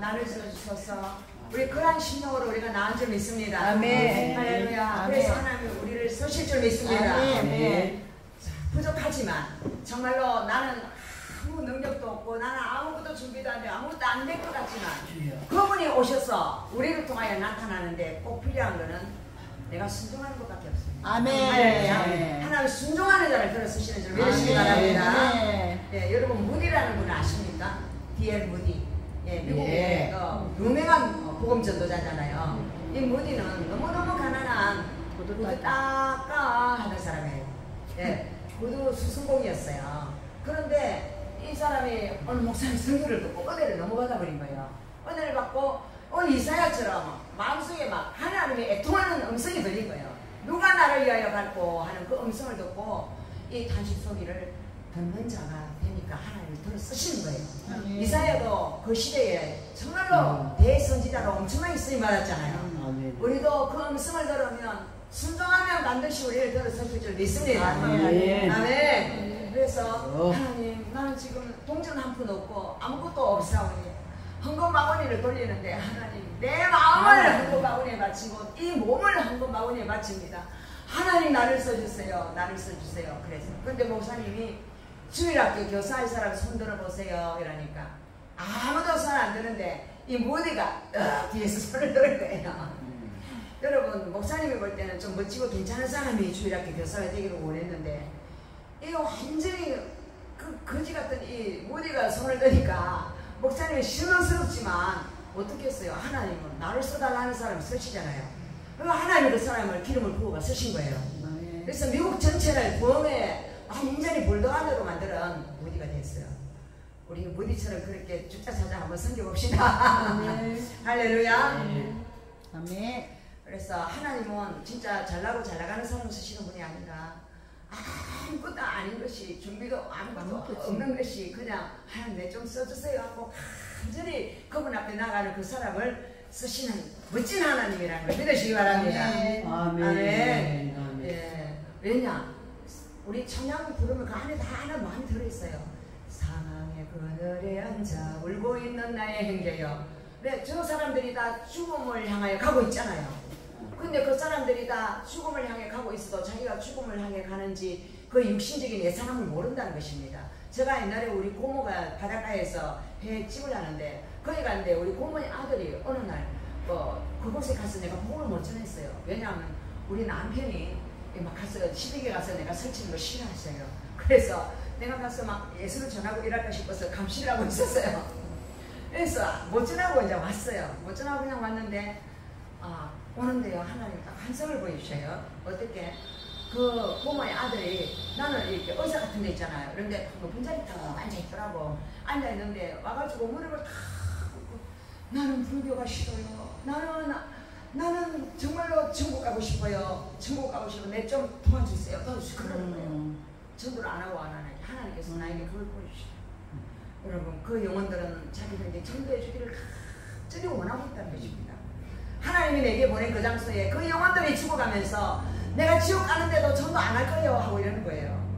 날 주셔서 우리 그러한 심령으로 우리가 나은 줄 믿습니다. 아멘. 할렐루야. 아멘. 그래서 하나님이 우리를 쓰실 줄 믿습니다. 아멘. 부족하지만 정말로 나는 아무 능력도 없고 나는 아무것도 준비도 안 돼 아무것도 안 될 것 같지만 그분이 오셔서 우리를 통하여 나타나는데 꼭 필요한 거는 내가 순종하는 것밖에 없습니다. 아멘. 할렐루야. 하나님 순종하는 자를 들어 쓰시는 줄 믿으시기 바랍니다. 예, 여러분 무디라는 분 아십니까? D.L. 무디. 예, 미국의 유명한 복음 전도자잖아요. 이 무디는 너무너무 가난한 구두 닦아 하는 사람이에요. 예, 구두 수승공이었어요. 그런데 이 사람이 어느 목사님 설교를 듣고 은혜를 너무 받아버린 거예요. 은혜를 받고 오늘 이사야처럼 마음속에 막 하나님이 애통하는 음성이 들린 거예요. 누가 나를 위하여 갈고 하는 그 음성을 듣고 이 단식 소리를 듣는 자가 되니까 하나님이 들어 쓰시는 거예요. 아멘. 이사야도 그 시대에 정말로 대선지자로 엄청나게 쓰임 받았잖아요. 아멘. 우리도 그 음성을 들으면 순종하면 반드시 우리를 들어 서실 줄 믿습니다. 아멘. 아멘. 그래서 하나님, 나는 지금 동전 한 푼 없고 아무것도 없사오니 헌금바구니를 돌리는데 하나님, 내 마음을 헌금바구니에 바치고 이 몸을 헌금바구니에 바칩니다. 하나님, 나를 써주세요. 나를 써주세요. 그래서 근데 목사님이 주일학교 교사할 사람 손 들어보세요 이러니까 아무도 손 안 드는데 이 모디가 뒤에서 손을 들 거예요. 여러분, 목사님이 볼 때는 좀 멋지고 괜찮은 사람이 주일학교 교사가 되기를 원했는데 이거 완전히 거지 같은 이 모디가 손을 드니까 목사님이 실망스럽지만 어떻게 했어요? 하나님은 나를 써달라는 사람을 쓰시잖아요. 그리고 하나님이 그 사람을 기름을 부어가 쓰신 거예요. 그래서 미국 전체를 부흥에 완전히 불도안으로 만드는 모디가 됐어요. 우리 모디처럼 그렇게 죽자사자 한번 섬겨봅시다. 할렐루야. 아멘. 그래서 하나님은 진짜 잘나고 잘나가는 사람을 쓰시는 분이 아니라 아무것도 아닌 것이, 준비도 아무것도 없는 것이 그냥 하나님 내 좀 써주세요 하고 완전히 그분 앞에 나가는 그 사람을 쓰시는 멋진 하나님이라는 걸 믿으시기 바랍니다. 아멘. 아멘. 아멘. 예. 왜냐? 우리 찬양 부르면 그 안에 다 하나 많이 들어있어요. 사망의 그늘에 앉아 울고 있는 나의 형제여. 네, 저 사람들이 다 죽음을 향하여 가고 있잖아요. 근데 그 사람들이 다 죽음을 향해 가고 있어도 자기가 죽음을 향해 가는지 그 육신적인 예상함을 모른다는 것입니다. 제가 옛날에 우리 고모가 바닷가에서 해집을 하는데 거기 갔는데 우리 고모의 아들이 어느 날 그곳에 가서 내가 복음을 못 전했어요. 왜냐하면 우리 남편이 막 가서 시댁에 가서 내가 설치는 걸 싫어했어요. 그래서 내가 가서 막 예수를 전하고 일할까 싶어서 감시를 하고 있었어요. 그래서 못 전하고 이제 왔어요. 못 전하고 그냥 왔는데 오는데요, 하나님 딱 환상을 보여주셔요. 어떻게? 그 고모의 아들이, 나는 이렇게 의자 같은 데 있잖아요. 그런데 높은 자리 딱 앉아있더라고. 앉아있는데 와가지고 무릎을 탁 꿇고, 나는 불교가 싫어요. 나는 정말로 천국 가고 싶어요. 천국 가고 싶어요. 내 좀 도와주세요. 도와주세요. 그러는 거예요. 전도를 안 하고 안 하는 하나님께서 나에게 그걸 보여주셔요. 여러분, 그 영혼들은 자기들에게 전도해 주기를 간절히 원하고 있다는 것입니다. 하나님이 내게 보낸 그 장소에 그 영혼들이 죽어가면서 내가 지옥 가는데도 전도 안 할 거예요 하고 이러는 거예요.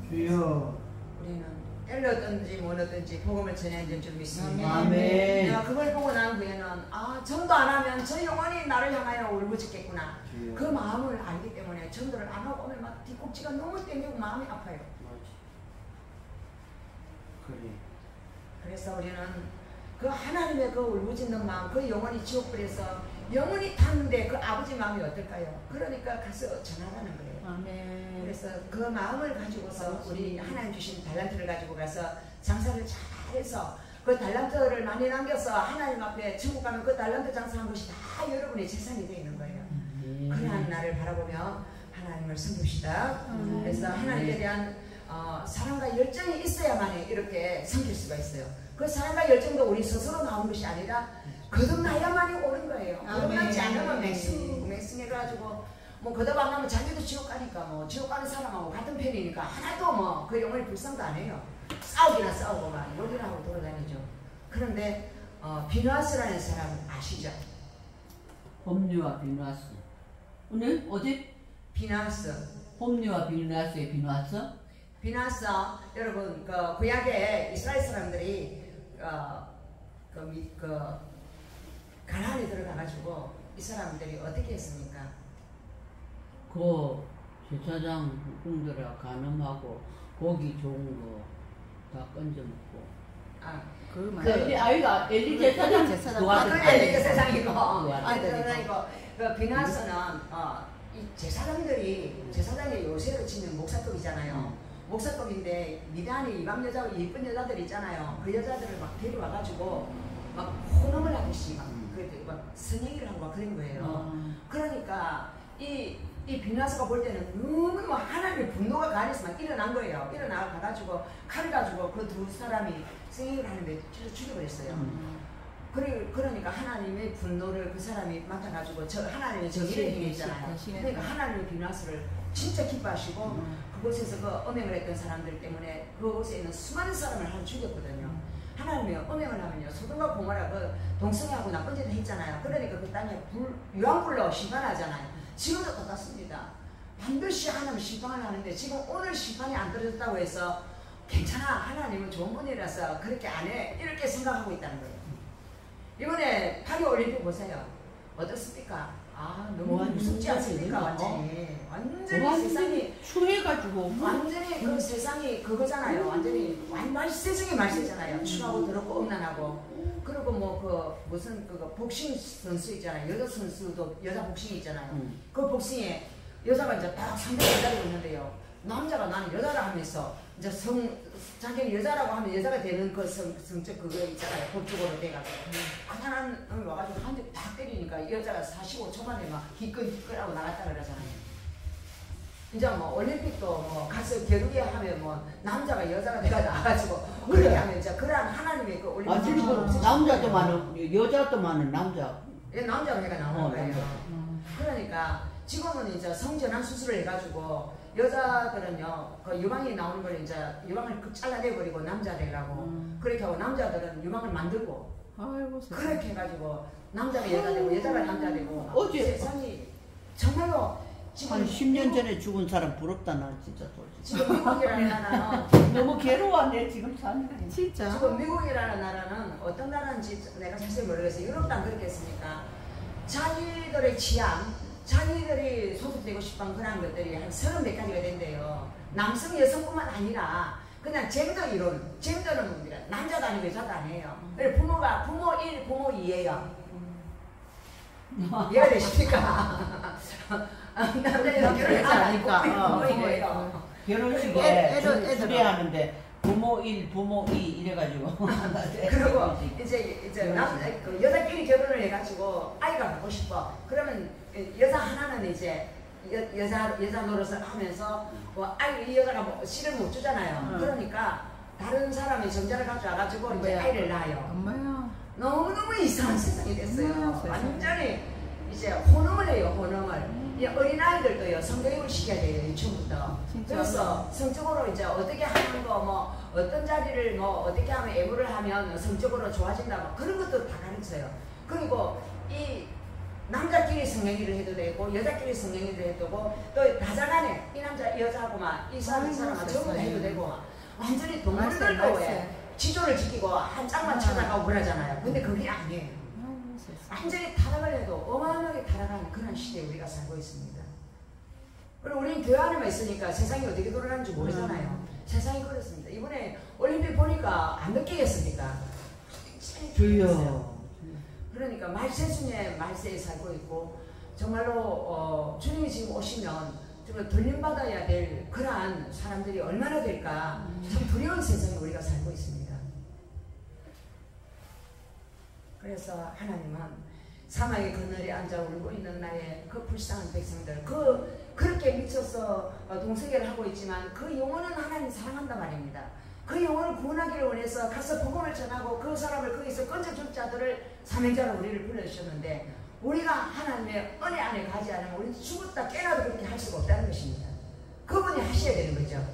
주여. 우리는 때렸든지 뭐든지 복음을 전해야 될 줄 믿습니다. 아멘. 내가 그걸 보고 난 후에는 전도 안 하면 저 영혼이 나를 향하여 울부짖겠구나. 주여. 그 마음을 알기 때문에 전도를 안 하고 오면 막 뒤꿈치가 너무 땡기고 마음이 아파요. 그래. 그래서 우리는 그 하나님의 그 울부짖는 마음, 그 영혼이 지옥불에서 영혼이 탔는데 그 아버지 마음이 어떨까요? 그러니까 가서 전하라는 거예요. 아멘. 그래서 그 마음을 가지고서 우리 하나님 주신 달란트를 가지고 가서 장사를 잘해서 그 달란트를 많이 남겨서 하나님 앞에 천국 가면 그 달란트 장사한 것이 다 여러분의 재산이 되어 있는 거예요. 그러한 날을 바라보며 하나님을 섬깁시다. 그래서 하나님에 대한 사랑과 열정이 있어야만 이렇게 섬길 수가 있어요. 그 사랑과 열정도 우리 스스로 나온 것이 아니라 거듭나야만이 오는 거예요. 거듭나지 않으면 맹승해가지고 뭐 거듭 안 하면 자기도 지옥 가니까 뭐 지옥 가는 사람하고 같은 편이니까 하나도 뭐 그 영혼이 불쌍도 안 해요. 싸우기나 싸우고 막 욕이나 하고 돌아다니죠. 그런데 비누아스라는 사람 아시죠? 홈리와 비누아스. 오늘 어제 비누아스. 홈리와 비누아스의 비누아스? 비누아스 여러분 그 구약에 이스라엘 사람들이 가나안에 들어가가지고 이 사람들이 어떻게 했습니까? 그 제사장 공들아 간음하고 고기 좋은 거 다 건져 먹고. 엘리 제사장 엘리 제사장이고 아들이고. 그 비누아스는 이 제사장이 요새로 치면 목사급이잖아요. 목사급인데 미단이 이방 여자고 예쁜 여자들 있잖아요. 그 여자들을 막 데려와가지고 막 혼음을 하듯이 막 선행을 하고 막 그런 거예요. 그러니까 이 비누아스가 볼 때는 너무 막 하나님의 분노가 가해서 막 일어난 거예요. 일어나가지고 칼을 가지고 그 두 사람이 선행을 하는데 죽여버렸어요. 그러니까 하나님의 분노를 그 사람이 맡아가지고 하나님의 정의를 행했잖아요. 그러니까 하나님의 비나스를 진짜 기뻐하시고 그곳에서 그 음행을 했던 사람들 때문에 그곳에 있는 수많은 사람을 한 죽였거든요. 하나님이 음행을 하면요, 소돔과 고모라 그 동성애하고 나쁜 짓을 했잖아요. 그러니까 그 땅에 유황불로 심판하잖아요. 지금도 똑같습니다. 반드시 하나님 심판을 하는데 지금 오늘 심판이 안 떨어졌다고 해서 괜찮아, 하나님은 좋은 분이라서 그렇게 안 해, 이렇게 생각하고 있다는 거예요. 이번에 파리올림픽 보세요. 어떻습니까? 아, 너무 무섭지 않습니까? 완전히 세상이 추해가지고 완전히 그 세상이 그거잖아요. 완전히 말세중에 말세잖아요. 추하고 더럽고 음란하고. 그리고 뭐 그 무슨 그거 복싱 선수 있잖아요. 여자 선수도 여자 복싱이 있잖아요. 그 복싱에 여자가 이제 딱 상대를 기다리고 있는데요. 남자가 나는 여자라 하면서 이제 자기는 여자라고 하면 여자가 되는 그 성적 그거 있잖아요. 법적으로 돼가지고. 그 사람이 와가지고 한 대 딱 때리니까 여자가 45초 만에 막 기끌기끌하고 나갔다 그러잖아요. 이제 뭐 올림픽도 뭐 가서 겨루기 하면 뭐 남자가 여자가 돼가 나와가지고 그렇게 하면 이제 그런 하나님의 그 올림픽 남자도 많은 여자도 많은 남자. 예, 남자가 해가 나오는 거예요. 그러니까 지금은 이제 성전환 수술을 해가지고 여자들은요 그 유방이 나오는 걸 이제 유방을 잘라내버리고 남자 되려고 그렇게 하고 남자들은 유방을 만들고 그렇게 해가지고 남자가 여자 되고 여자가 남자 되고 어제 세상이 정말로 지금 한 10년 전에 죽은 사람 부럽다. 나 진짜 지금 미국이라는 나라는 너무 괴로워하네 지금 사는 게. 진짜. 지금 미국이라는 나라는 어떤 나라인지 내가 자세히 모르겠어요. 유럽도 안 그렇겠습니까? 자기들의 취향, 자기들이 소속되고 싶은 그런 것들이 한 30몇 가지가 된대요. 남성, 여성뿐만 아니라 그냥 젠더 이론, 젠더는 뭡니까? 남자도 아니고 여자도 아니에요. 부모가 부모 1, 부모 2예요. 이해가 되십니까? 남자는 결혼하지 않으니까 부모 2예요. 결혼식에 둘이 하는데 부모 1, 부모 2 이래가지고 그리고 이제 그 여자끼리 결혼을 해가지고 아이가 갖고 싶어. 그러면 여자 하나는 이제 여자 노릇을 하면서 뭐 이 여자가 뭐 씨를 못 주잖아요. 그러니까 다른 사람이 정자를 가져와가지고 이제 아이를 낳아요. 엄마야. 너무너무 이상한 세상이 됐어요. 완전히 이제 혼음을 해요. 혼음을. 이 어린아이들도요 성교육을 시켜야 돼요. 유치원부터. 그래서 성적으로 이제 어떻게 하는 거 뭐 어떤 자리를 뭐 어떻게 하면 애무를 하면 성적으로 좋아진다 뭐 그런 것도 다 가르쳐요. 그리고 이 남자끼리 성행위를 해도 되고 여자끼리 성행위를 해도 되고 또 다자간에 이 남자 이 여자하고만 이 사람하고 전부 다 해도 되고 완전히 동물들도 왜 지조를 지키고 한 짝만 찾아가고 그러잖아요. 근데 그게 아니에요. 완전히 타락을 해도 어마어마하게 타락하는 그런 시대에 우리가 살고 있습니다. 그리고 우리는 교회 안에만 있으니까 세상이 어떻게 돌아가는지 모르잖아요. 세상이 그렇습니다. 이번에 올림픽 보니까 안 느끼겠습니까? 주여. 그러니까 말세 중에 말세에 살고 있고 정말로 주님이 지금 오시면 정말 돌림받아야 될 그러한 사람들이 얼마나 될까 참 두려운 세상에 우리가 살고 있습니다. 그래서 하나님은 사망의 그늘에 앉아 울고 있는 나의 그 불쌍한 백성들 그렇게 미쳐서 동성애를 하고 있지만 그 영혼은 하나님 사랑한단 말입니다. 그 영혼을 구원하기를 원해서 가서 복음을 전하고 그 사람을 거기서 건져줄 자들을 사명자로 우리를 불러주셨는데 우리가 하나님의 은혜 안에 가지 않으면 우리는 죽었다 깨나도 그렇게 할 수가 없다는 것입니다. 그분이 하셔야 되는 거죠.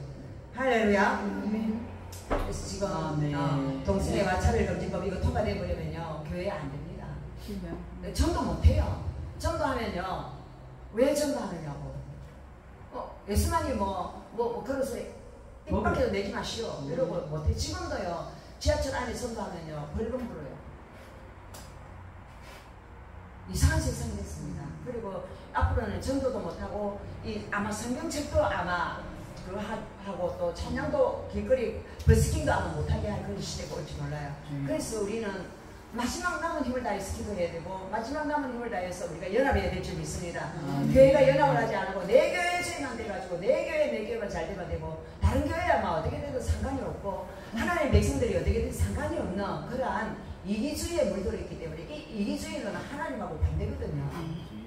할렐루야. 그래서 지금 동성애와 차별금지법 이거 통과되어 버리면요 교회 안 됩니다. 전도 못해요. 전도하면요 왜 전도하느냐고. 예수만이 뭐 그래서 입밖에도 내지 마시오 이러고 못해. 지금도요 지하철 안에 전도하면요 벌금 물어요. 이상한 세상이 됐습니다. 그리고 앞으로는 전도도 못하고 아마 성경책도 아마 그거 하고 또 찬양도 길거리 버스킹도 아마 못하게 할 그런 시대가 올지 몰라요. 그래서 우리는 마지막 남은 힘을 다해서 기도해야 되고 마지막 남은 힘을 다해서 우리가 연합해야 될 점이 있습니다. 교회가 연합을 하지 않고 내 교회 죄만 돼가지고 내 교회만 잘 되면 되고 다른 교회야 막 어떻게 돼도 상관이 없고 하나님의 백성들이 어떻게 돼도 상관이 없는 그러한 이기주의에 물들어 있기 때문에 이 이기주의는 하나님하고 반대거든요.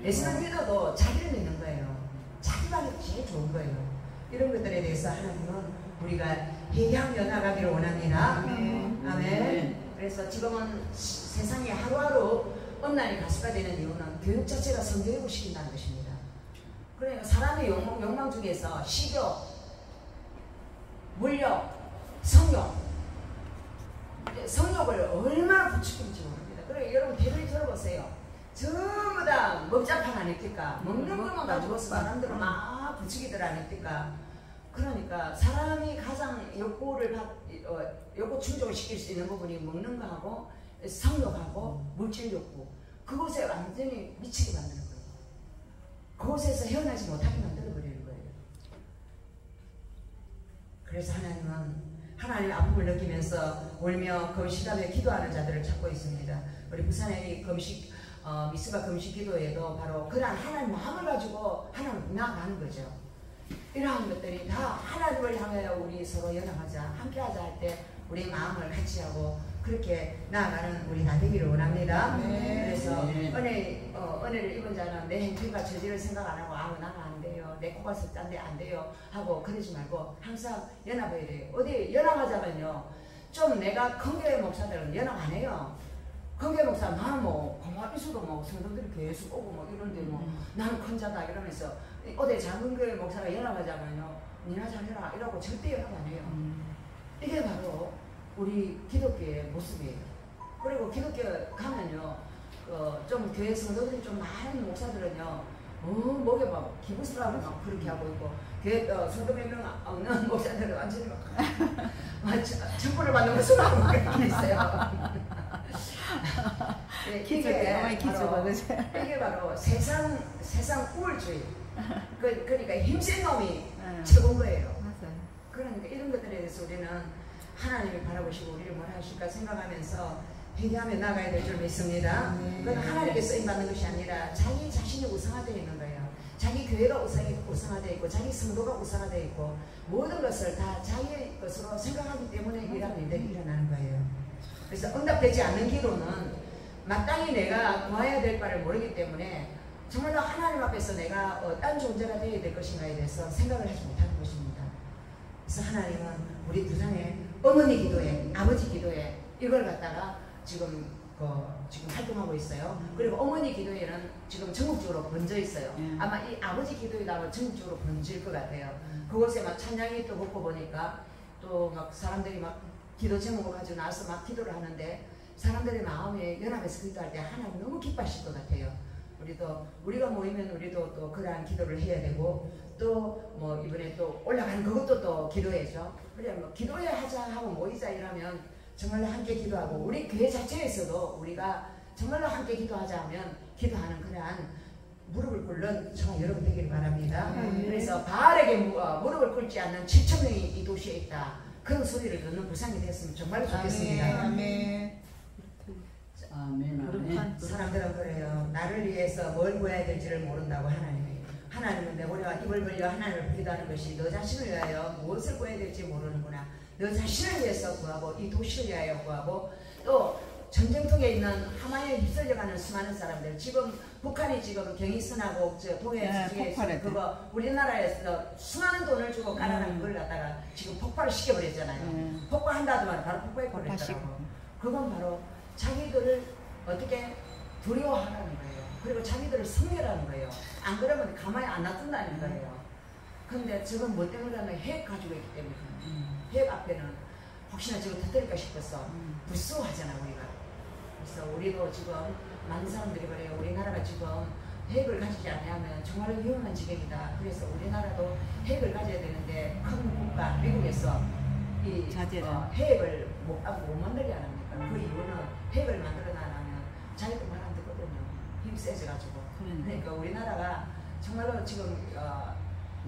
예수는 믿어도 자기를 믿는 거예요. 자기만이 제일 좋은 거예요. 이런 것들에 대해서 하나님은 우리가 회개하며 나가기를 원합니다. 아멘. 그래서 지금은 세상에 하루하루 온라인 가수가 되는 이유는 교육 자체가 성교육을 시킨다는 것입니다. 그러니까 사람의 욕망 중에서 식욕, 물욕, 성욕을 얼마나 부추기는지 모릅니다. 그러니까 여러분 대를 들어보세요. 전부 다 먹자판 아닙니까? 먹는 것만 가지고서 사람들은 막 부추기들 아닙니까? 그러니까 사람이 가장 욕구 충족을 시킬 수 있는 부분이 먹는 거하고 성욕하고 물질 욕구, 그곳에 완전히 미치게 만드는 거예요. 그곳에서 헤어나지 못하게 만들어버리는 거예요. 그래서 하나님의 아픔을 느끼면서 울며 금식하며 기도하는 자들을 찾고 있습니다. 우리 부산의 미스바 금식 기도에도 바로 그러한 하나님 마음을 가지고 하나님 나아가는 거죠. 이러한 것들이 다 하나님을 향하여 우리 서로 연합하자, 함께하자 할 때 우리 마음을 같이 하고 그렇게 나아가는 우리 다 되기를 원합니다. 그래서 은혜를 입은 자는 내 행태가 저지를 생각 안 하고 나는 안 돼요, 내 코가 습짠데 안 돼요 하고 그러지 말고 항상 연합해야 돼요. 어디 연합하자면요, 좀 내가 큰교회 목사들은 연합 안 해요. 큰교회 목사 나는 가만히 있어도 성도들이 계속 오고 이런데 나는 큰 자다 이러면서 어디 작은 교회 목사가 연합하자면요, 니나 잘해라 이러고 절대 연합 안 해요. 이게 바로 우리 기독교의 모습이에요. 그리고 기독교 가면요, 좀 교회 성도들이 좀 많은 목사들은요, 목에 막 기부스라고 막 그렇게 하고 있고, 교회 성도 몇 명 없는 목사들은 완전히 막 천벌을 받는 것으로 하고 있어요. 이게 바로 세상 우월주의. 그러니까 힘센 놈이 최고인 거예요. 그러니까 이런 것들에 대해서 우리는 하나님이 바라보시고 우리를 뭐라 하실까 생각하면서 회개하며 나가야 될 줄 믿습니다. 그건 하나님께 쓰임받는 것이 아니라 자기 자신이 우상화되어 있는 거예요. 자기 교회가 우상화되어 있고 자기 성도가 우상화되어 있고 모든 것을 다 자기 것으로 생각하기 때문에 이런 일들이 일어나는 거예요. 그래서 응답되지 않는 기도는 마땅히 내가 구해야 될 바를 모르기 때문에 정말로 하나님 앞에서 내가 어떤 존재가 되어야 될 것인가에 대해서 생각을 하지 못하는 것입니다. 그래서 하나님은 우리 부산의 어머니 기도회, 아버지 기도회 이걸 갖다가 지금 활동하고 있어요. 그리고 어머니 기도회는 지금 전국적으로 번져 있어요. 아마 이 아버지 기도회도 아마 전국적으로 번질 것 같아요. 그곳에 막 찬양이 또 먹고 보니까 또 막 사람들이 막 기도 제목을 가지고 나와서 막 기도를 하는데 사람들의 마음에 연합해서 기도할 때 하나님 너무 기뻐하실 것 같아요. 우리가 모이면 우리도 또 그러한 기도를 해야 되고 또 이번에 또 올라가는 그것도 또 기도회죠. 그래 기도회 하자 하고 모이자 이러면 정말로 함께 기도하고 우리 교회 자체에서도 우리가 정말로 함께 기도하자 하면 기도하는 그러한 무릎을 꿇는 정말 여러분 되기를 바랍니다. 그래서 바알에게 무릎을 꿇지 않는 7,000명이 이 도시에 있다. 그런 소리를 듣는 부산이 됐으면 정말 좋겠습니다. 아멘. 사람들은 그래요. 나를 위해서 뭘 구해야 될지를 모른다고 하나님은 우리가 입을 벌려 하나님을 기도하는 것이 너 자신을 위하여 무엇을 구해야 될지 모르는구나. 너 자신을 위해서 구하고 이 도시를 위하여 구하고 또 전쟁통에 있는 하마에 휩쓸려가는 수많은 사람들 지금 북한이 지금 경의선하고 동해 쪽에 그거 우리나라에서 수많은 돈을 주고 깔아놓은 그걸 갖다가 지금 폭발을 시켜버렸잖아요. 폭발한다더만 바로 폭발해버렸더라고. 그건 바로 자기들을 어떻게 두려워하라는 거예요. 그리고 자기들을 섬멸하는 거예요. 안 그러면 가만히 안 놔둔다는 거예요. 근데 저건 뭐 때문에 하면 핵 가지고 있기 때문에 핵 앞에는 혹시나 저거 터뜨릴까 싶어서 불쏘하잖아 우리가. 그래서 우리도 지금 많은 사람들이 그래요. 우리나라가 지금 핵을 가지지 않으면 정말 위험한 지경이다. 그래서 우리나라도 핵을 가져야 되는데 큰 국가 미국에서 이 핵을 못 만들게 안 합니까? 그 이유는 핵을 만들어 놔면 자기도 말 안 듣거든요. 힘 세져가지고. 그러니까 우리나라가 정말로 지금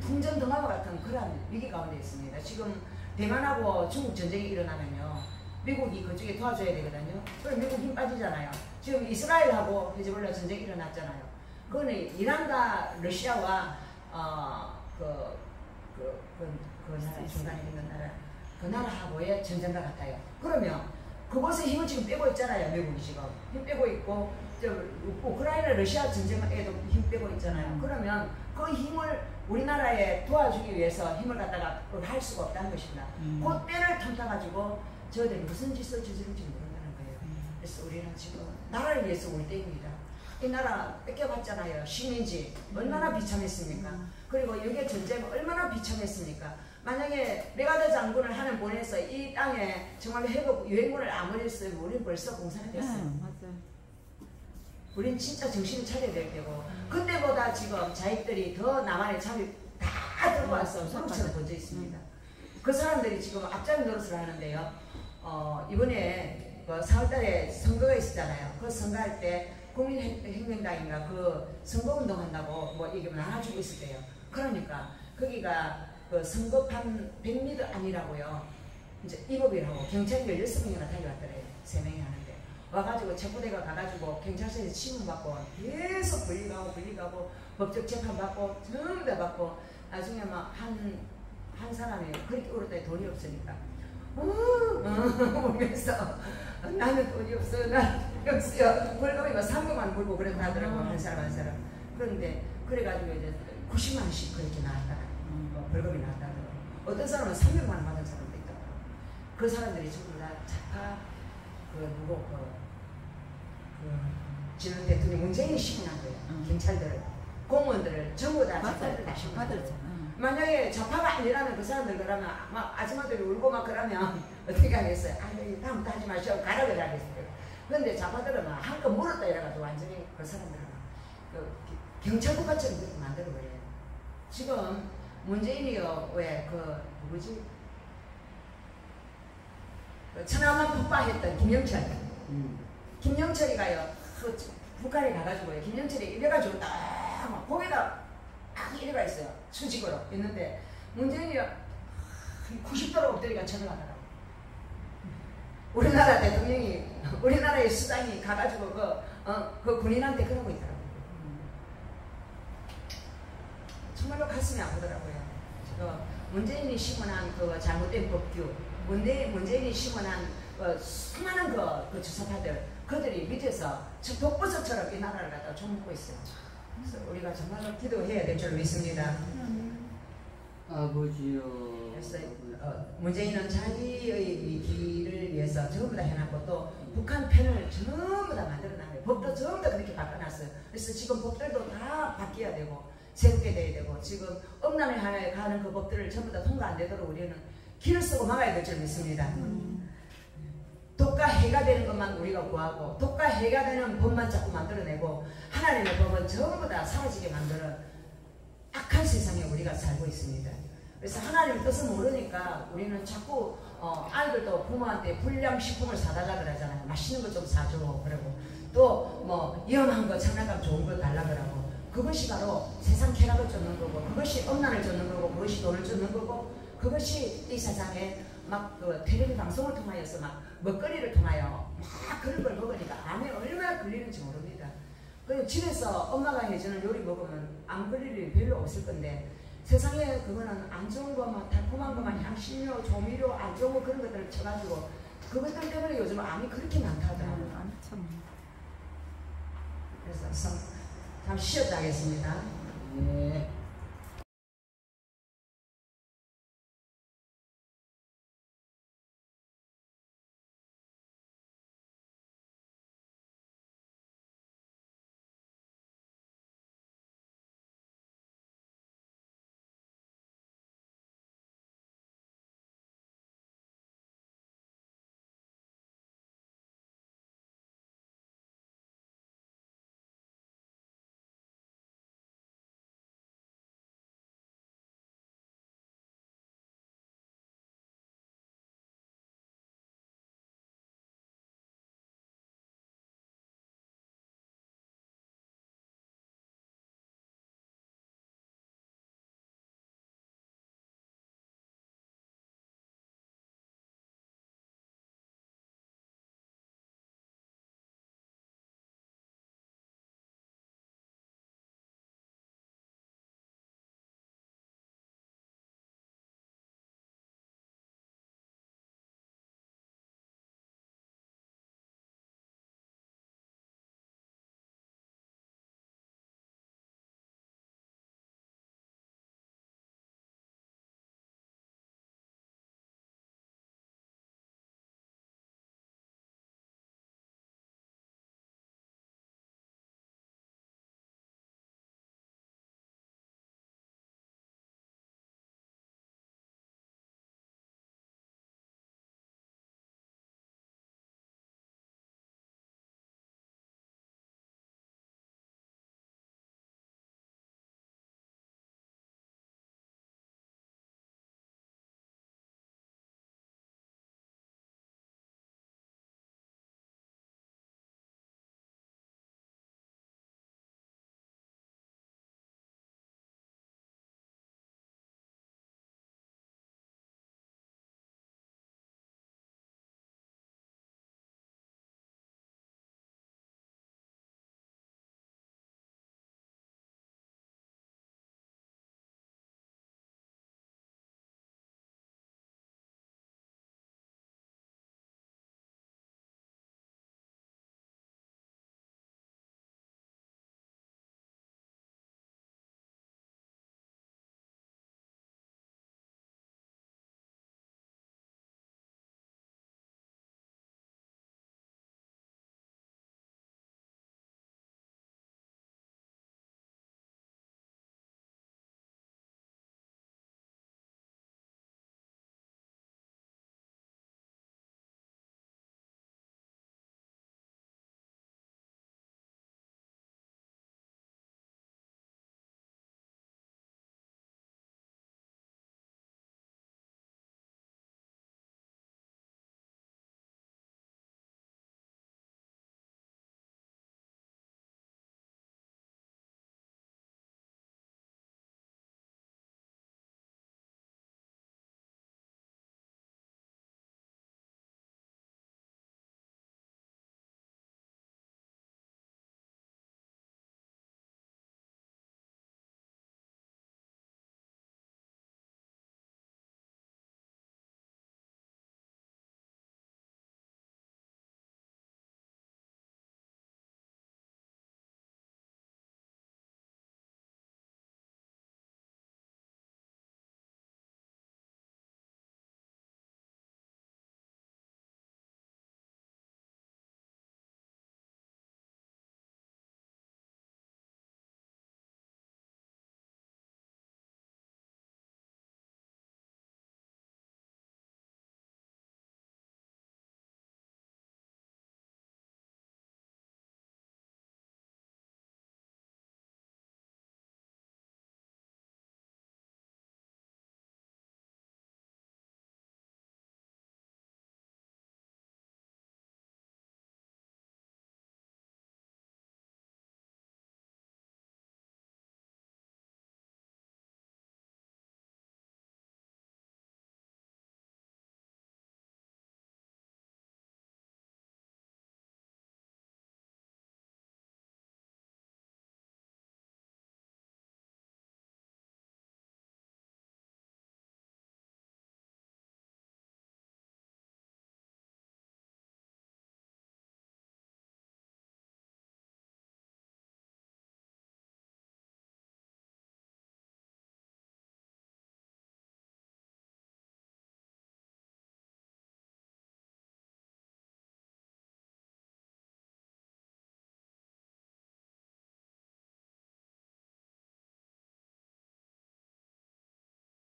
풍전등화와 같은 그런 위기 가운데 있습니다. 지금 대만하고 중국 전쟁이 일어나면요. 미국이 그쪽에 도와줘야 되거든요. 그럼 미국 힘 빠지잖아요. 지금 이스라엘하고 히즈볼라 전쟁이 일어났잖아요. 그거는 이란과 러시아와 그 나라 중간에 있는 나라 그 나라하고의 전쟁과 같아요. 그러면 그곳에 힘을 지금 빼고 있잖아요. 미국이 지금 힘 빼고 있고 우크라이나 러시아 전쟁에도 힘 빼고 있잖아요. 그러면 그 힘을 우리나라에 도와주기 위해서 힘을 갖다가 할 수가 없다는 것입니다. 그 때를 틈타가지고 저희들이 무슨 짓을 저지를지 모른다는 거예요. 그래서 우리는 지금 나라를 위해서 올 때입니다. 이 나라 뺏겨봤잖아요. 식민지 얼마나 비참했습니까? 그리고 여기에 전쟁 얼마나 비참했습니까? 만약에 메가더 장군을 하나 보내서 이 땅에 정말 회복 유행군을 아무리 했으면 우리는 벌써 공산이 됐어요. 맞아요. 우린 진짜 정신을 차려야 될 때고 그때보다 지금 자익들이 더 남한의 자비 다 들고 와서 소름처럼 번져 있습니다. 그 사람들이 지금 앞장 노릇을 하는데요. 이번에 4월달에 선거가 있었잖아요. 그 선거할 때 국민혁명당인가 그 선거운동 한다고 뭐 이게 나눠주고 있을 때요. 그러니까 거기가 그 선거판 100m 아니라고요. 이제 입업이라고 경찰이 16명이나 달려왔더래요. 3명이 하는데 와가지고 체포대가 가가지고 경찰서에서 치문받고 계속 분리가고 법적 재판받고 전부 다 받고 나중에 막 한 사람이 그렇게 울었더니 돈이 없으니까 울면서 나는 돈이 없어 나는 돈이 없어요. 벌금이 막 300만 불고 그랬다 하더라고. 한 사람 그런데 그래가지고 이제 90만 원씩 그렇게 나왔다. 벌금이 나왔다 하더라고. 어떤 사람은 300만 원 받은 사람도 있다고. 그 사람들이 전부 다 자파 지난 대통령 문재인이 시킨한 거예요. 경찰들 공무원들을 전부 다 자파들 다 시킨다. 만약에 좌파가 아니라면 그 사람들 그러면 막 아줌마들이 울고 막 그러면 어떻게 하겠어요? 아니 다음부터 하지 마시오 가라 그러겠어요. 그런데 좌파들은 막 한껏 물었다 이래가지고 완전히 그 사람들은 경찰국가처럼 그렇게 만들어버려요. 지금 문재인이요 왜 누구지? 천안만 폭파했던 김영철. 김영철이가요 북한에 가가지고요. 김영철이 이래가지고 딱 고개가 이래가 있어요. 수직으로 있는데 문재인이 90도로 엎드리가 전화하더라고. 우리나라 대통령이 우리나라의 수장이 가가지고 그 군인한테 그러고 있더라고요. 정말로 가슴이 아프더라고요. 문재인이 심어난 그 잘못된 법규, 문재인이 심어난 수많은 그 주사파들, 그들이 밑에서 독버섯처럼 이 나라를 갖다 종먹고 있어요. 그래서 우리가 정말로 기도해야 될 줄 믿습니다. 아버지요. 그래서 문재인은 자기의 길을 위해서 전부 다 해놨고 또 북한 편을 전부 다 만들어놨어요. 법도 전부 다 그렇게 바꿔놨어요. 그래서 지금 법들도 다 바뀌어야 되고 새롭게 돼야 되고 지금 엄난에 가는 그 법들을 전부 다 통과 안 되도록 우리는 길을 쓰고 막아야 될 줄 믿습니다. 독과 해가 되는 것만 우리가 구하고 독과 해가 되는 법만 자꾸 만들어내고 하나님의 법은 전부 다 사라지게 만드는 악한 세상에 우리가 살고 있습니다. 그래서 하나님의 뜻을 모르니까 우리는 자꾸 아이들도 부모한테 불량식품을 사달라 그러잖아요. 맛있는 거 좀 사줘 그러고 또 뭐 위험한 거 장난감 좋은 거 달라 그러고 그것이 바로 세상 쾌락을 쫓는 거고 그것이 엄난을 쫓는 거고 그것이 돈을 쫓는 거고 그것이 이 세상에 막 그 텔레비 방송을 통하여서 막 먹거리를 통하여 막 그런 걸 먹으니까 암에 얼마나 걸리는지 모릅니다. 그리고 집에서 엄마가 해주는 요리 먹으면 암 걸릴 일이 별로 없을 건데 세상에 그거는 안 좋은 것만 달콤한 것만 향신료, 조미료, 안 좋은 거 그런 것들을 쳐가지고 그것들 때문에 요즘 암이 그렇게 많다더라고요. 그래서 잠시 쉬었다 하겠습니다. 네.